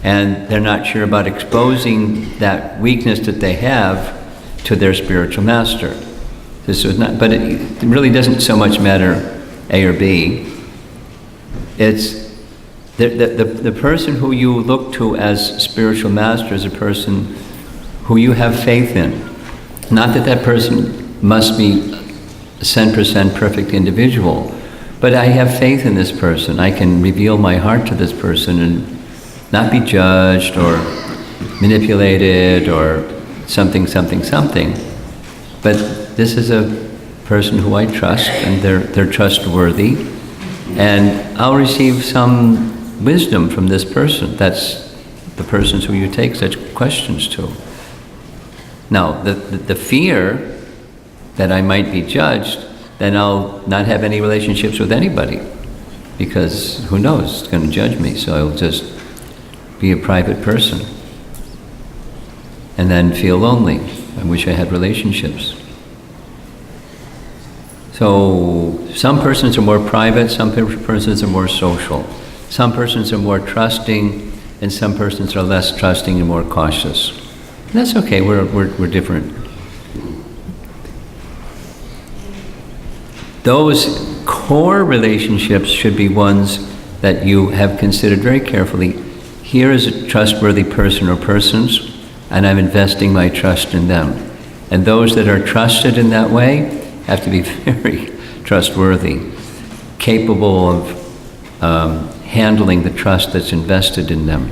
and they're not sure about exposing that weakness that they have to their spiritual master. But it really doesn't so much matter A or B. It's the person who you look to as spiritual master is a person who you have faith in. Not that person must be a 10% perfect individual, but I have faith in this person. I can reveal my heart to this person and not be judged or manipulated or something. But this is a person who I trust, and they're trustworthy. And I'll receive some wisdom from this person. That's the persons who you take such questions to. Now, the fear that I might be judged, then I'll not have any relationships with anybody, because who knows, it's going to judge me, so I'll just be a private person. And then feel lonely. I wish I had relationships. So some persons are more private, some persons are more social. Some persons are more trusting, and some persons are less trusting and more cautious. And that's okay, we're different. Those core relationships should be ones that you have considered very carefully. Here is a trustworthy person or persons, and I'm investing my trust in them. And those that are trusted in that way have to be very trustworthy, capable of handling the trust that's invested in them.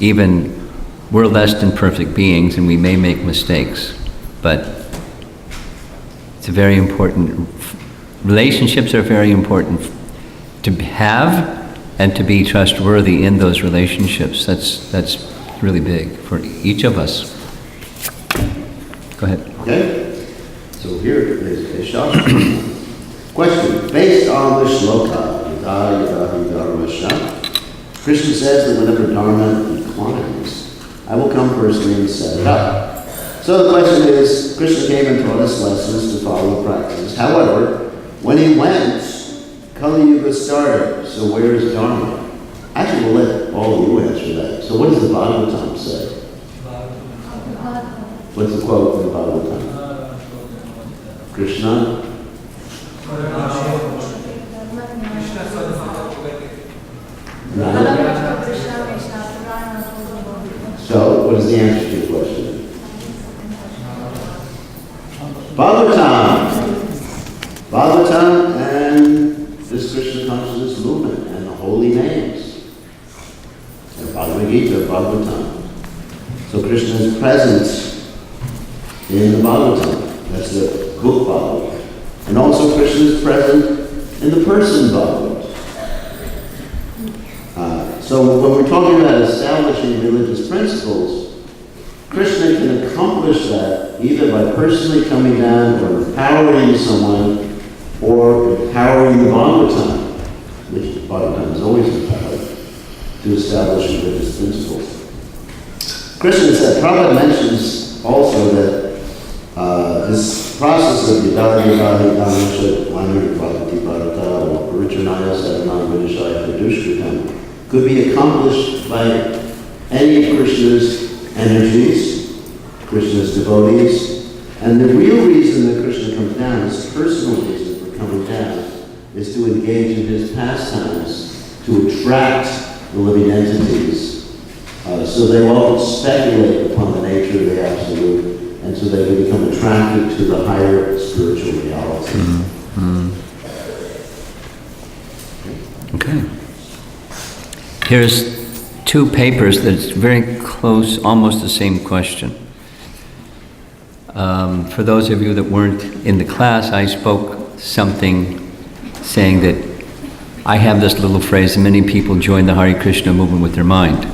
Even we're less than perfect beings and we may make mistakes, but it's a very important, relationships are very important to have and to be trustworthy in those relationships. That's really big for each of us. Go ahead. Okay? So here is a shot. Question. Based on the shloka, Krishna says that whenever Dharma declines, I will come personally and set it up. So the question is, Krishna came and taught us lessons to follow practices. However, when he went, Kali Yuga started. So where is Dharma? Actually, we'll let all of you answer that. So what does the Bhagavatam say? What's the quote in the Bhagavatam? Krishna? So, what is the answer to your question? Bhagavatam and this Krishna Consciousness movement and the holy names. And Bhagavad Gita, Bhagavatam. So Krishna is present in the Bhagavatam. That's the book Bhagavatam. And also Krishna is present in the person Bhagavatam. So when we're talking about establishing religious principles, Krishna can accomplish that either by personally coming down or empowering someone or empowering the Bhagavatam, which the Bhagavatam is always empowered, to establish religious principles. Krishna said, Prabhupada mentions also that this process of Yadadi Bhagavati Bhagavati Bharata or Richanaya Sadanam Vidishaya Pradushkritam, could be accomplished by any of Krishna's energies, Krishna's devotees. And the real reason that Krishna comes down, his personal reason for coming down, is to engage in his pastimes, to attract the living entities. So they won't speculate upon the nature of the Absolute, and so they will become attracted to the higher spiritual reality. Okay. Here's two papers that's very close, almost the same question. For those of you that weren't in the class, I spoke something saying that I have this little phrase, many people join the Hare Krishna movement with their mind.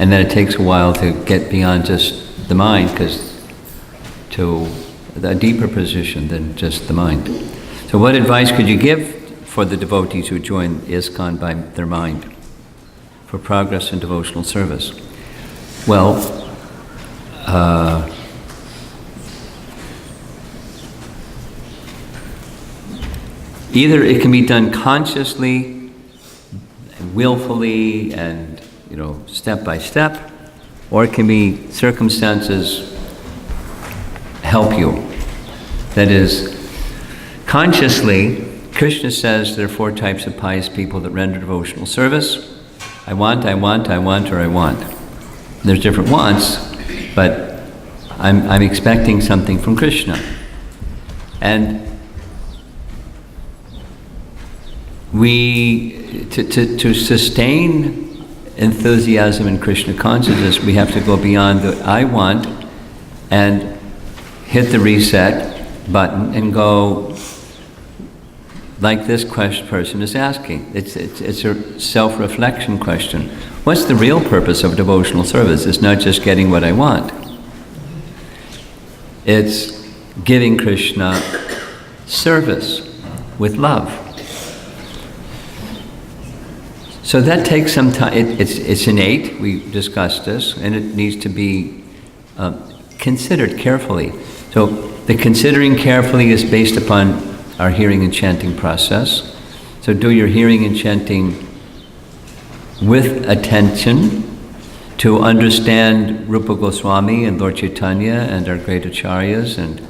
And then it takes a while to get beyond just the mind, because to a deeper position than just the mind. So what advice could you give for the devotees who join ISKCON by their mind for progress in devotional service? Well, either it can be done consciously, willfully, and step by step, or it can be circumstances help you. That is, consciously, Krishna says there are 4 types of pious people that render devotional service. I want, or I want. There's different wants, but I'm expecting something from Krishna. And to sustain enthusiasm in Krishna consciousness, we have to go beyond the I want and hit the reset button and go like this person is asking. It's a self-reflection question. What's the real purpose of devotional service? It's not just getting what I want. It's giving Krishna service with love. So that takes some time. It's innate, we discussed this, and it needs to be considered carefully. So the considering carefully is based upon our hearing and chanting process. So do your hearing and chanting with attention to understand Rupa Goswami and Lord Chaitanya and our great acharyas and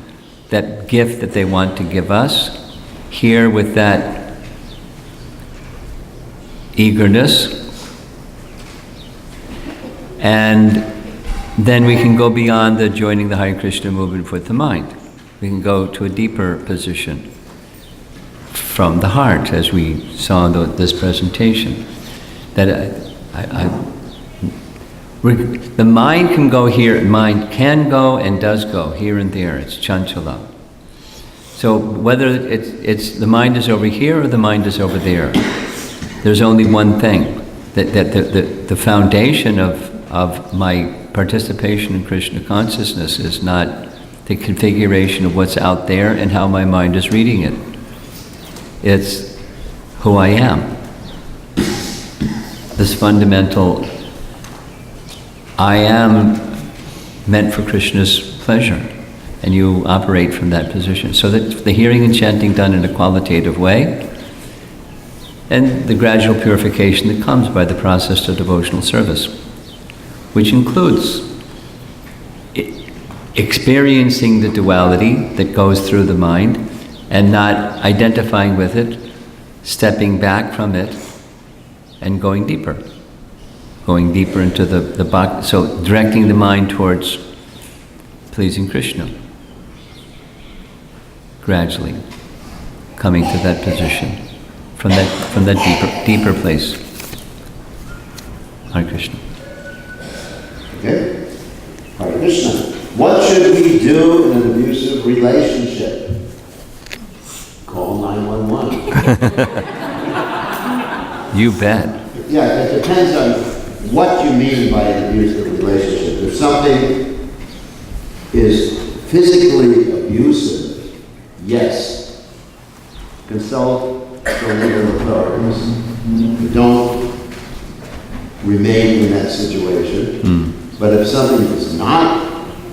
that gift that they want to give us. Here with that eagerness, and then we can go beyond the joining the Hare Krishna movement with the mind. We can go to a deeper position from the heart, as we saw in this presentation. That the mind can go here, mind can go and does go here and there. It's chanchala. So whether it's the mind is over here or the mind is over there, there's only one thing, that the foundation of my participation in Krishna consciousness is not the configuration of what's out there and how my mind is reading it. It's who I am. This fundamental, I am meant for Krishna's pleasure, and you operate from that position. So that the hearing and chanting done in a qualitative way, and the gradual purification that comes by the process of devotional service, which includes experiencing the duality that goes through the mind and not identifying with it, stepping back from it, and going deeper into the bhakti. So directing the mind towards pleasing Krishna, gradually coming to that position. From that deeper place. Hare Krishna. Okay? Hare Krishna. What should we do in an abusive relationship? Call 911. You bet. Yeah, it depends on what you mean by an abusive relationship. If something is physically abusive, yes, consult the legal authorities. Don't remain in that situation. But if something is not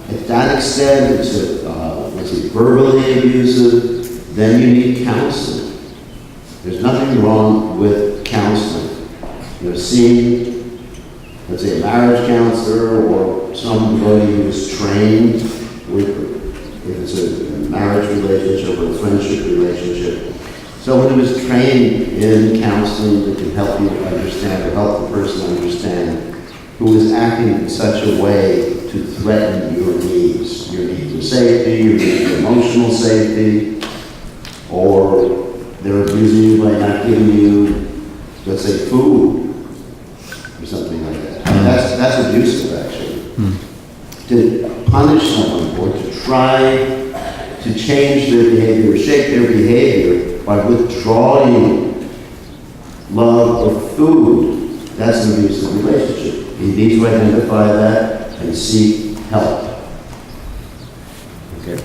at that extent, it's verbally abusive, then you need counseling. There's nothing wrong with counseling. Seeing, let's say, a marriage counselor or somebody who's trained with, if it's a marriage relationship or a friendship relationship, someone who is trained in counseling that can help you understand or help the person understand who is acting in such a way to threaten your needs of safety, your needs of emotional safety, or they're abusing you by not giving you, let's say, food or something like that. That's abusive, actually. To punish someone or to try to change their behavior or shape their behavior by withdrawing love or food, that's an abusive relationship. You need to identify that and seek help. Okay.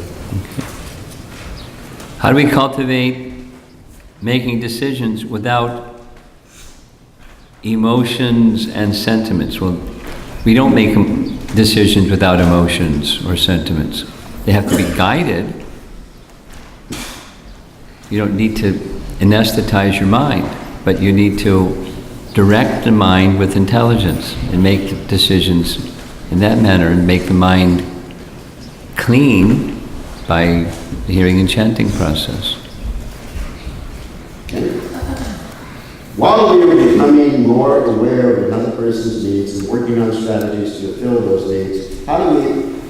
How do we cultivate making decisions without emotions and sentiments? Well, we don't make decisions without emotions or sentiments. They have to be guided. You don't need to anesthetize your mind, but you need to direct the mind with intelligence and make decisions in that manner and make the mind clean by the hearing and chanting process. Okay. While we are becoming more aware of another person's needs and working on strategies to fulfill those needs, how do we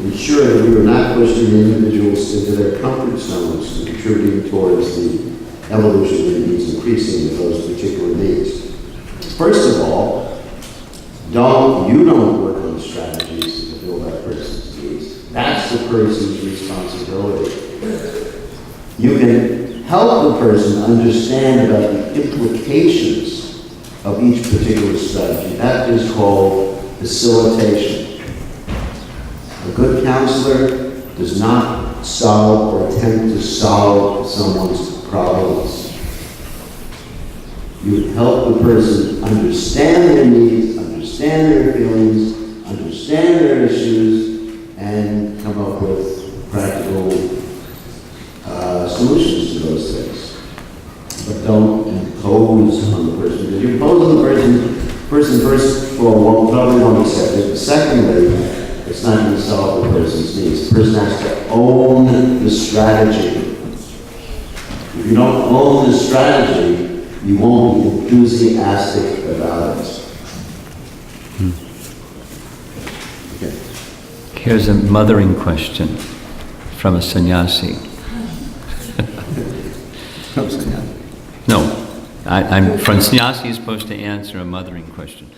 ensure that we are not pushing individuals into their comfort zones and contributing towards the evolution of needs, increasing of those particular needs? First of all, you don't work on strategies to fulfill that person's needs. That's the person's responsibility. You can help the person understand about the implications of each particular strategy. That is called facilitation. A good counselor does not solve or attempt to solve someone's problems. You help the person understand their needs, understand their feelings, understand their issues, and come up with practical solutions to those things. But don't impose on the person. Because you impose on the person first of all probably won't accept it. Secondly, it's not going to solve the person's needs. The person has to own the strategy. If you don't own the strategy, you won't be enthusiastic about it. Okay. Here's a mothering question from a sannyasi. No, from sannyasi is supposed to answer a mothering question.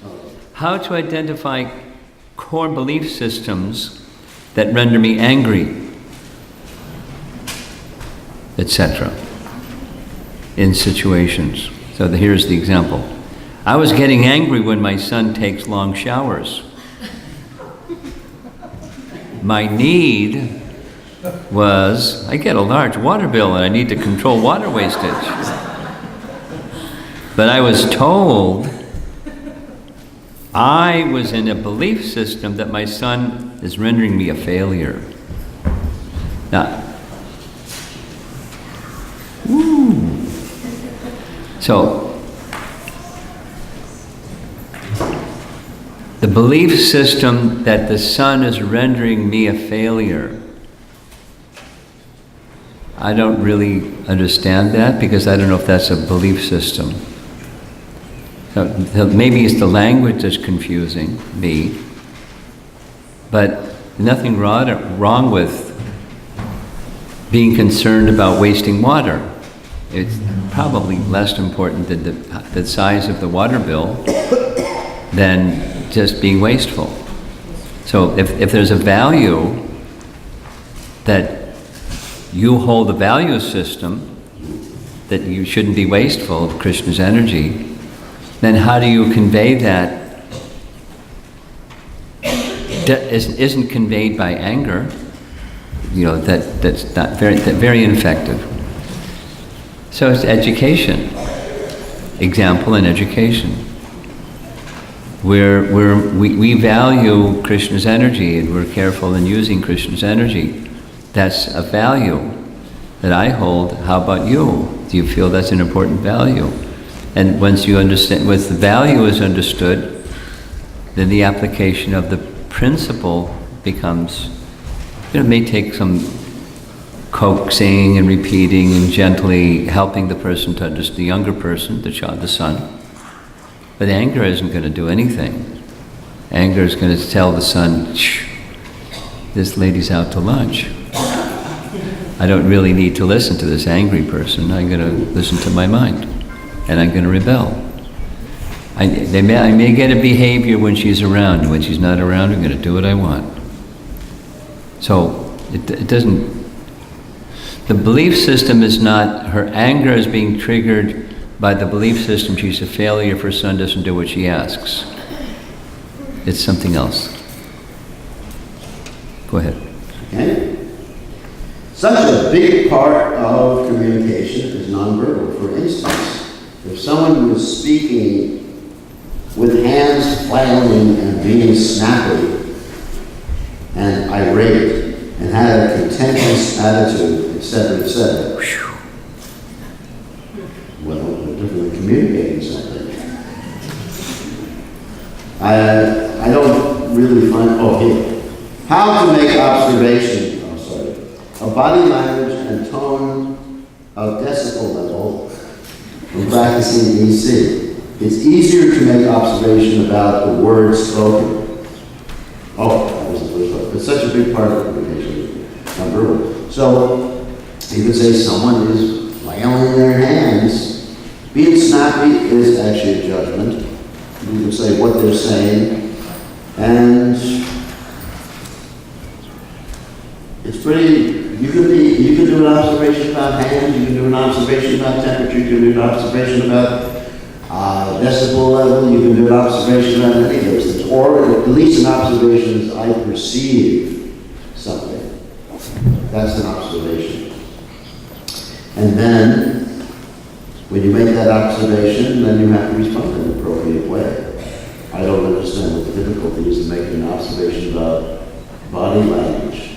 How to identify core belief systems that render me angry, etc. in situations. So here's the example. I was getting angry when my son takes long showers. My need was, I get a large water bill and I need to control water wastage. But I was told I was in a belief system that my son is rendering me a failure. Now, so, the belief system that the son is rendering me a failure, I don't really understand that because I don't know if that's a belief system. So maybe it's the language that's confusing me, but nothing wrong with being concerned about wasting water. It's probably less important than the size of the water bill than just being wasteful. So if there's a value that you hold a value system that you shouldn't be wasteful of Krishna's energy, then how do you convey that? That isn't conveyed by anger. That's not very ineffective. So it's education, example in education, where we value Krishna's energy and we're careful in using Krishna's energy. That's a value that I hold. How about you? Do you feel that's an important value? And once you understand, once the value is understood, then the application of the principle becomes, it may take some coaxing and repeating and gently helping the person to understand, the younger person, the child, the son. But anger isn't going to do anything. Anger is going to tell the son, shh, this lady's out to lunch. I don't really need to listen to this angry person. I'm going to listen to my mind, and I'm going to rebel. I may get a behavior when she's around. When she's not around, I'm going to do what I want. So it doesn't. The belief system is not, her anger is being triggered by the belief system she's a failure if her son doesn't do what she asks. It's something else. Go ahead. Okay. Such a big part of communication is nonverbal. For instance, if someone was speaking with hands flailing and being snappy and irate and had a contentious attitude, etc., well, they're definitely communicating something. I don't really find, here. How to make observation, of body language and tone of decibel level when practicing EC. It's easier to make observation about the words spoken. Oh, that was the first one. It's such a big part of communication, nonverbal. So, you could say someone is flailing their hands. Being snappy is actually a judgment. You can say what they're saying, and it's pretty. You can do an observation about hands. You can do an observation about temperature. You can do an observation about decibel level. You can do an observation about any of those things, or at least an observation is I perceive something. That's an observation. And then, when you make that observation, then you have to respond in an appropriate way. I don't understand what the difficulty is in making an observation about body language.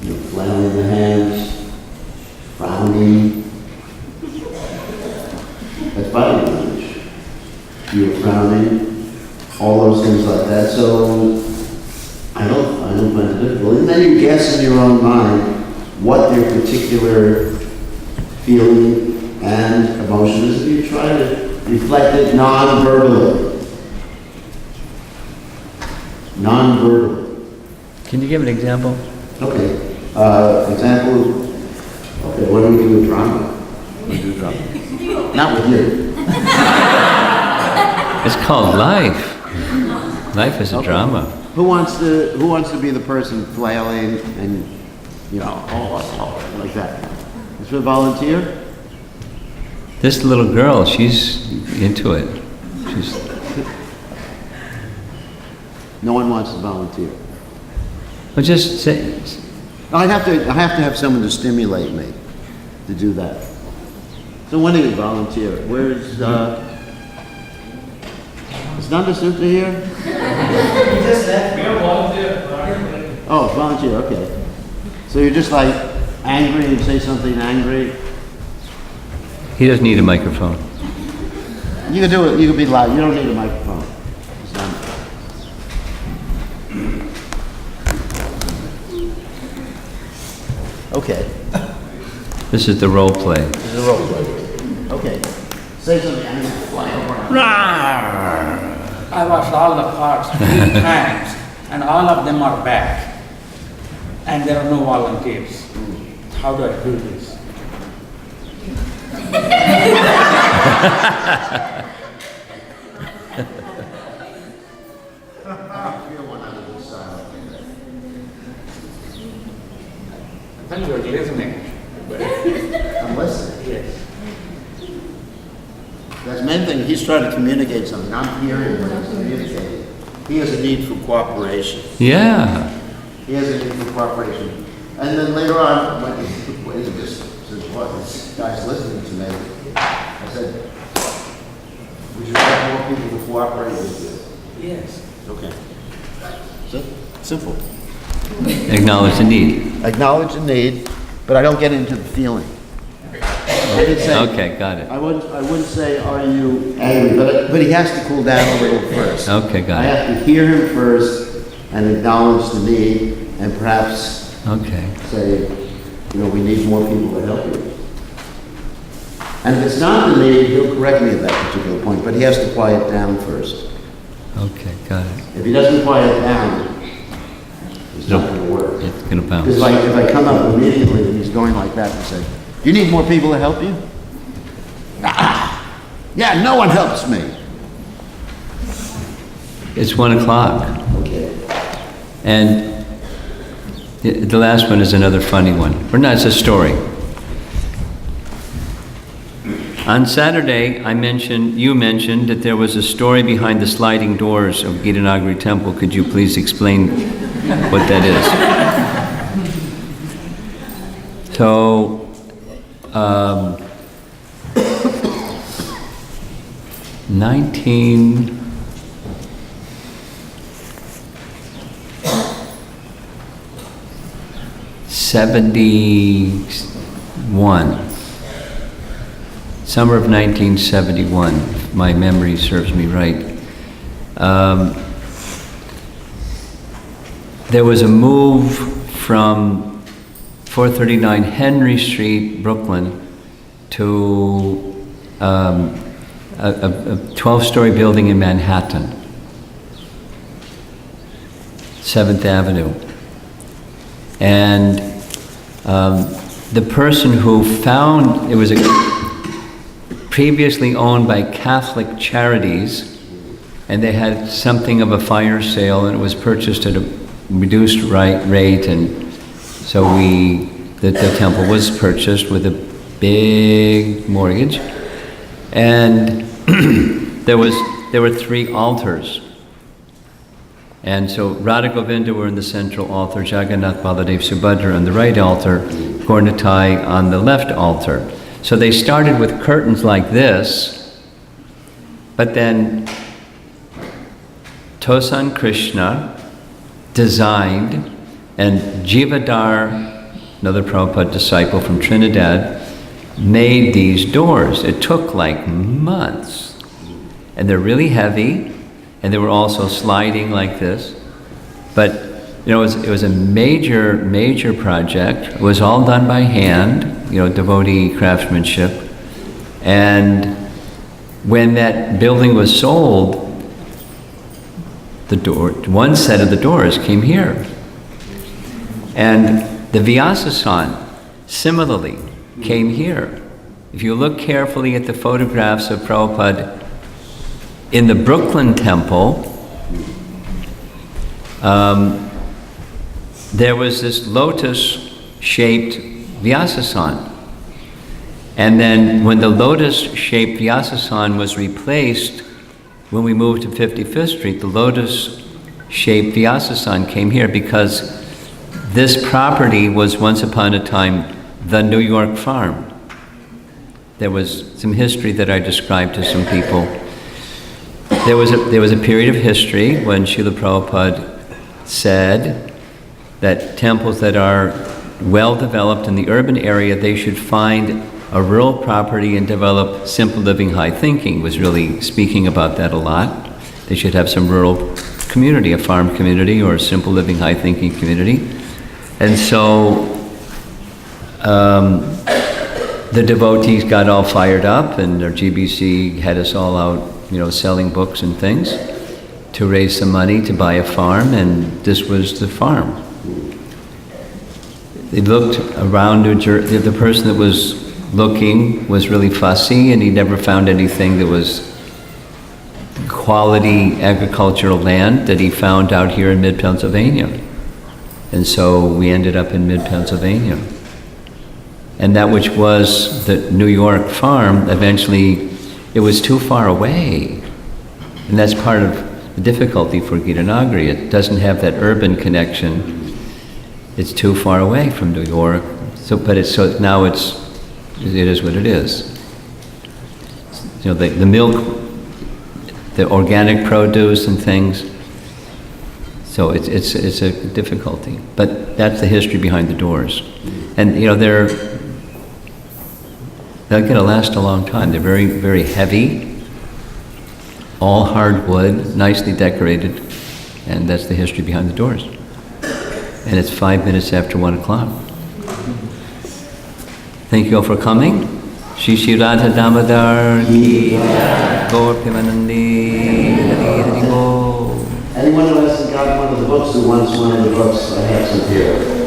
You're flailing the hands, frowning. That's body language. You're frowning, all those things like that. So I don't find it difficult. And then you guess in your own mind what their particular feeling and emotion is, and you try to reflect it non-verbally. Non-verbally. Can you give an example? Okay. Example. Okay, what do we do with drama? What do we do with drama? Not with you. It's called life. Life is a drama. Who wants to be the person flailing and, like that? Is there a volunteer? This little girl, she's into it. No one wants to volunteer. Well, just say. I have to have someone to stimulate me to do that. So when do you volunteer? Where's is Nandasutta here? Just left. We are volunteer. Oh, volunteer, okay. So you're just like angry and say something angry? He doesn't need a microphone. You can do it, you can be loud, you don't need a microphone. It's done. Okay. This is the role play. This is a role play. Okay. Say something angry, fly over. I washed all the cards 3 times, and all of them are back. And there are no volunteers. How do I do this? I think you're listening. I'm listening. Yes. That's the main thing, he's trying to communicate something. I'm hearing what he's communicating. He has a need for cooperation. Yeah. He has a need for cooperation. And then later on, when he just says, what, this guy's listening to me, I said, we should have more people to cooperate with you. Yes. Okay. So, simple. Acknowledge the need. Acknowledge the need, but I don't get into the feeling. I didn't say, Okay, got it. I wouldn't say, are you angry? But he has to cool down a little first. Okay, got I it. have to hear him first and acknowledge the need, and perhaps Okay. say, we need more people to help you. And if it's not the need, he'll correct me at that particular point, but he has to quiet down first. Okay, got it. If he doesn't quiet down, it's not going to work. It's gonna bounce. Because if I come up immediately and he's going like that and say, you need more people to help you? Yeah, no one helps me. It's 1 o'clock. Okay. And the last one is another funny one. Or not, it's a story. On Saturday, you mentioned that there was a story behind the sliding doors of Gita Nagari Temple. Could you please explain what that is? So, 1971. Summer of 1971, if my memory serves me right. There was a move from 439 Henry Street, Brooklyn, to a 12-story building in Manhattan, 7th Avenue. And the person who found, it was previously owned by Catholic Charities, and they had something of a fire sale, and it was purchased at a reduced rate, and so the temple was purchased with a big mortgage, and there were 3 altars. And so Radha Govinda were in the central altar, Jagannath, Baladev, Subhadra on the right altar, Gaurnitai on the left altar. So they started with curtains like this, but then Tosan Krishna designed, and Jivadar, another Prabhupada disciple from Trinidad, made these doors. It took like months. And they're really heavy, and they were also sliding like this. But it was a major project. It was all done by hand, devotee craftsmanship. And when that building was sold, one set of the doors came here. And the Vyasasan, similarly, came here. If you look carefully at the photographs of Prabhupada in the Brooklyn temple, there was this lotus-shaped Vyasasan. And then when the lotus-shaped Vyasasan was replaced, when we moved to 55th Street, the lotus-shaped Vyasasan came here because this property was once upon a time the New York farm. There was some history that I described to some people. There was a period of history when Srila Prabhupada said that temples that are well developed in the urban area, they should find a rural property and develop simple living, high thinking. Was really speaking about that a lot. They should have some rural community, a farm community or a simple living, high thinking community. And so the devotees got all fired up, and their GBC had us all out, selling books and things to raise some money to buy a farm, and this was the farm. They looked around New Jersey. The person that was looking was really fussy, and he never found anything that was quality agricultural land that he found out here in mid-Pennsylvania. And so we ended up in mid-Pennsylvania. And that which was the New York farm, eventually it was too far away. And that's part of the difficulty for Gita Nagari. It doesn't have that urban connection. It's too far away from New York. Now it is what it is. The milk, the organic produce and things. So it's a difficulty. But that's the history behind the doors. And you know, they're going to last a long time. They're very, very heavy, all hardwood, nicely decorated, and that's the history behind the doors. And it's 5 minutes after 1 o'clock. Thank you all for coming. Shri Shri Radha Damodar Ki Gaur Premanandi Hari Hari Bol. Anyone who hasn't got one of the books who wants one of the books, I have some here.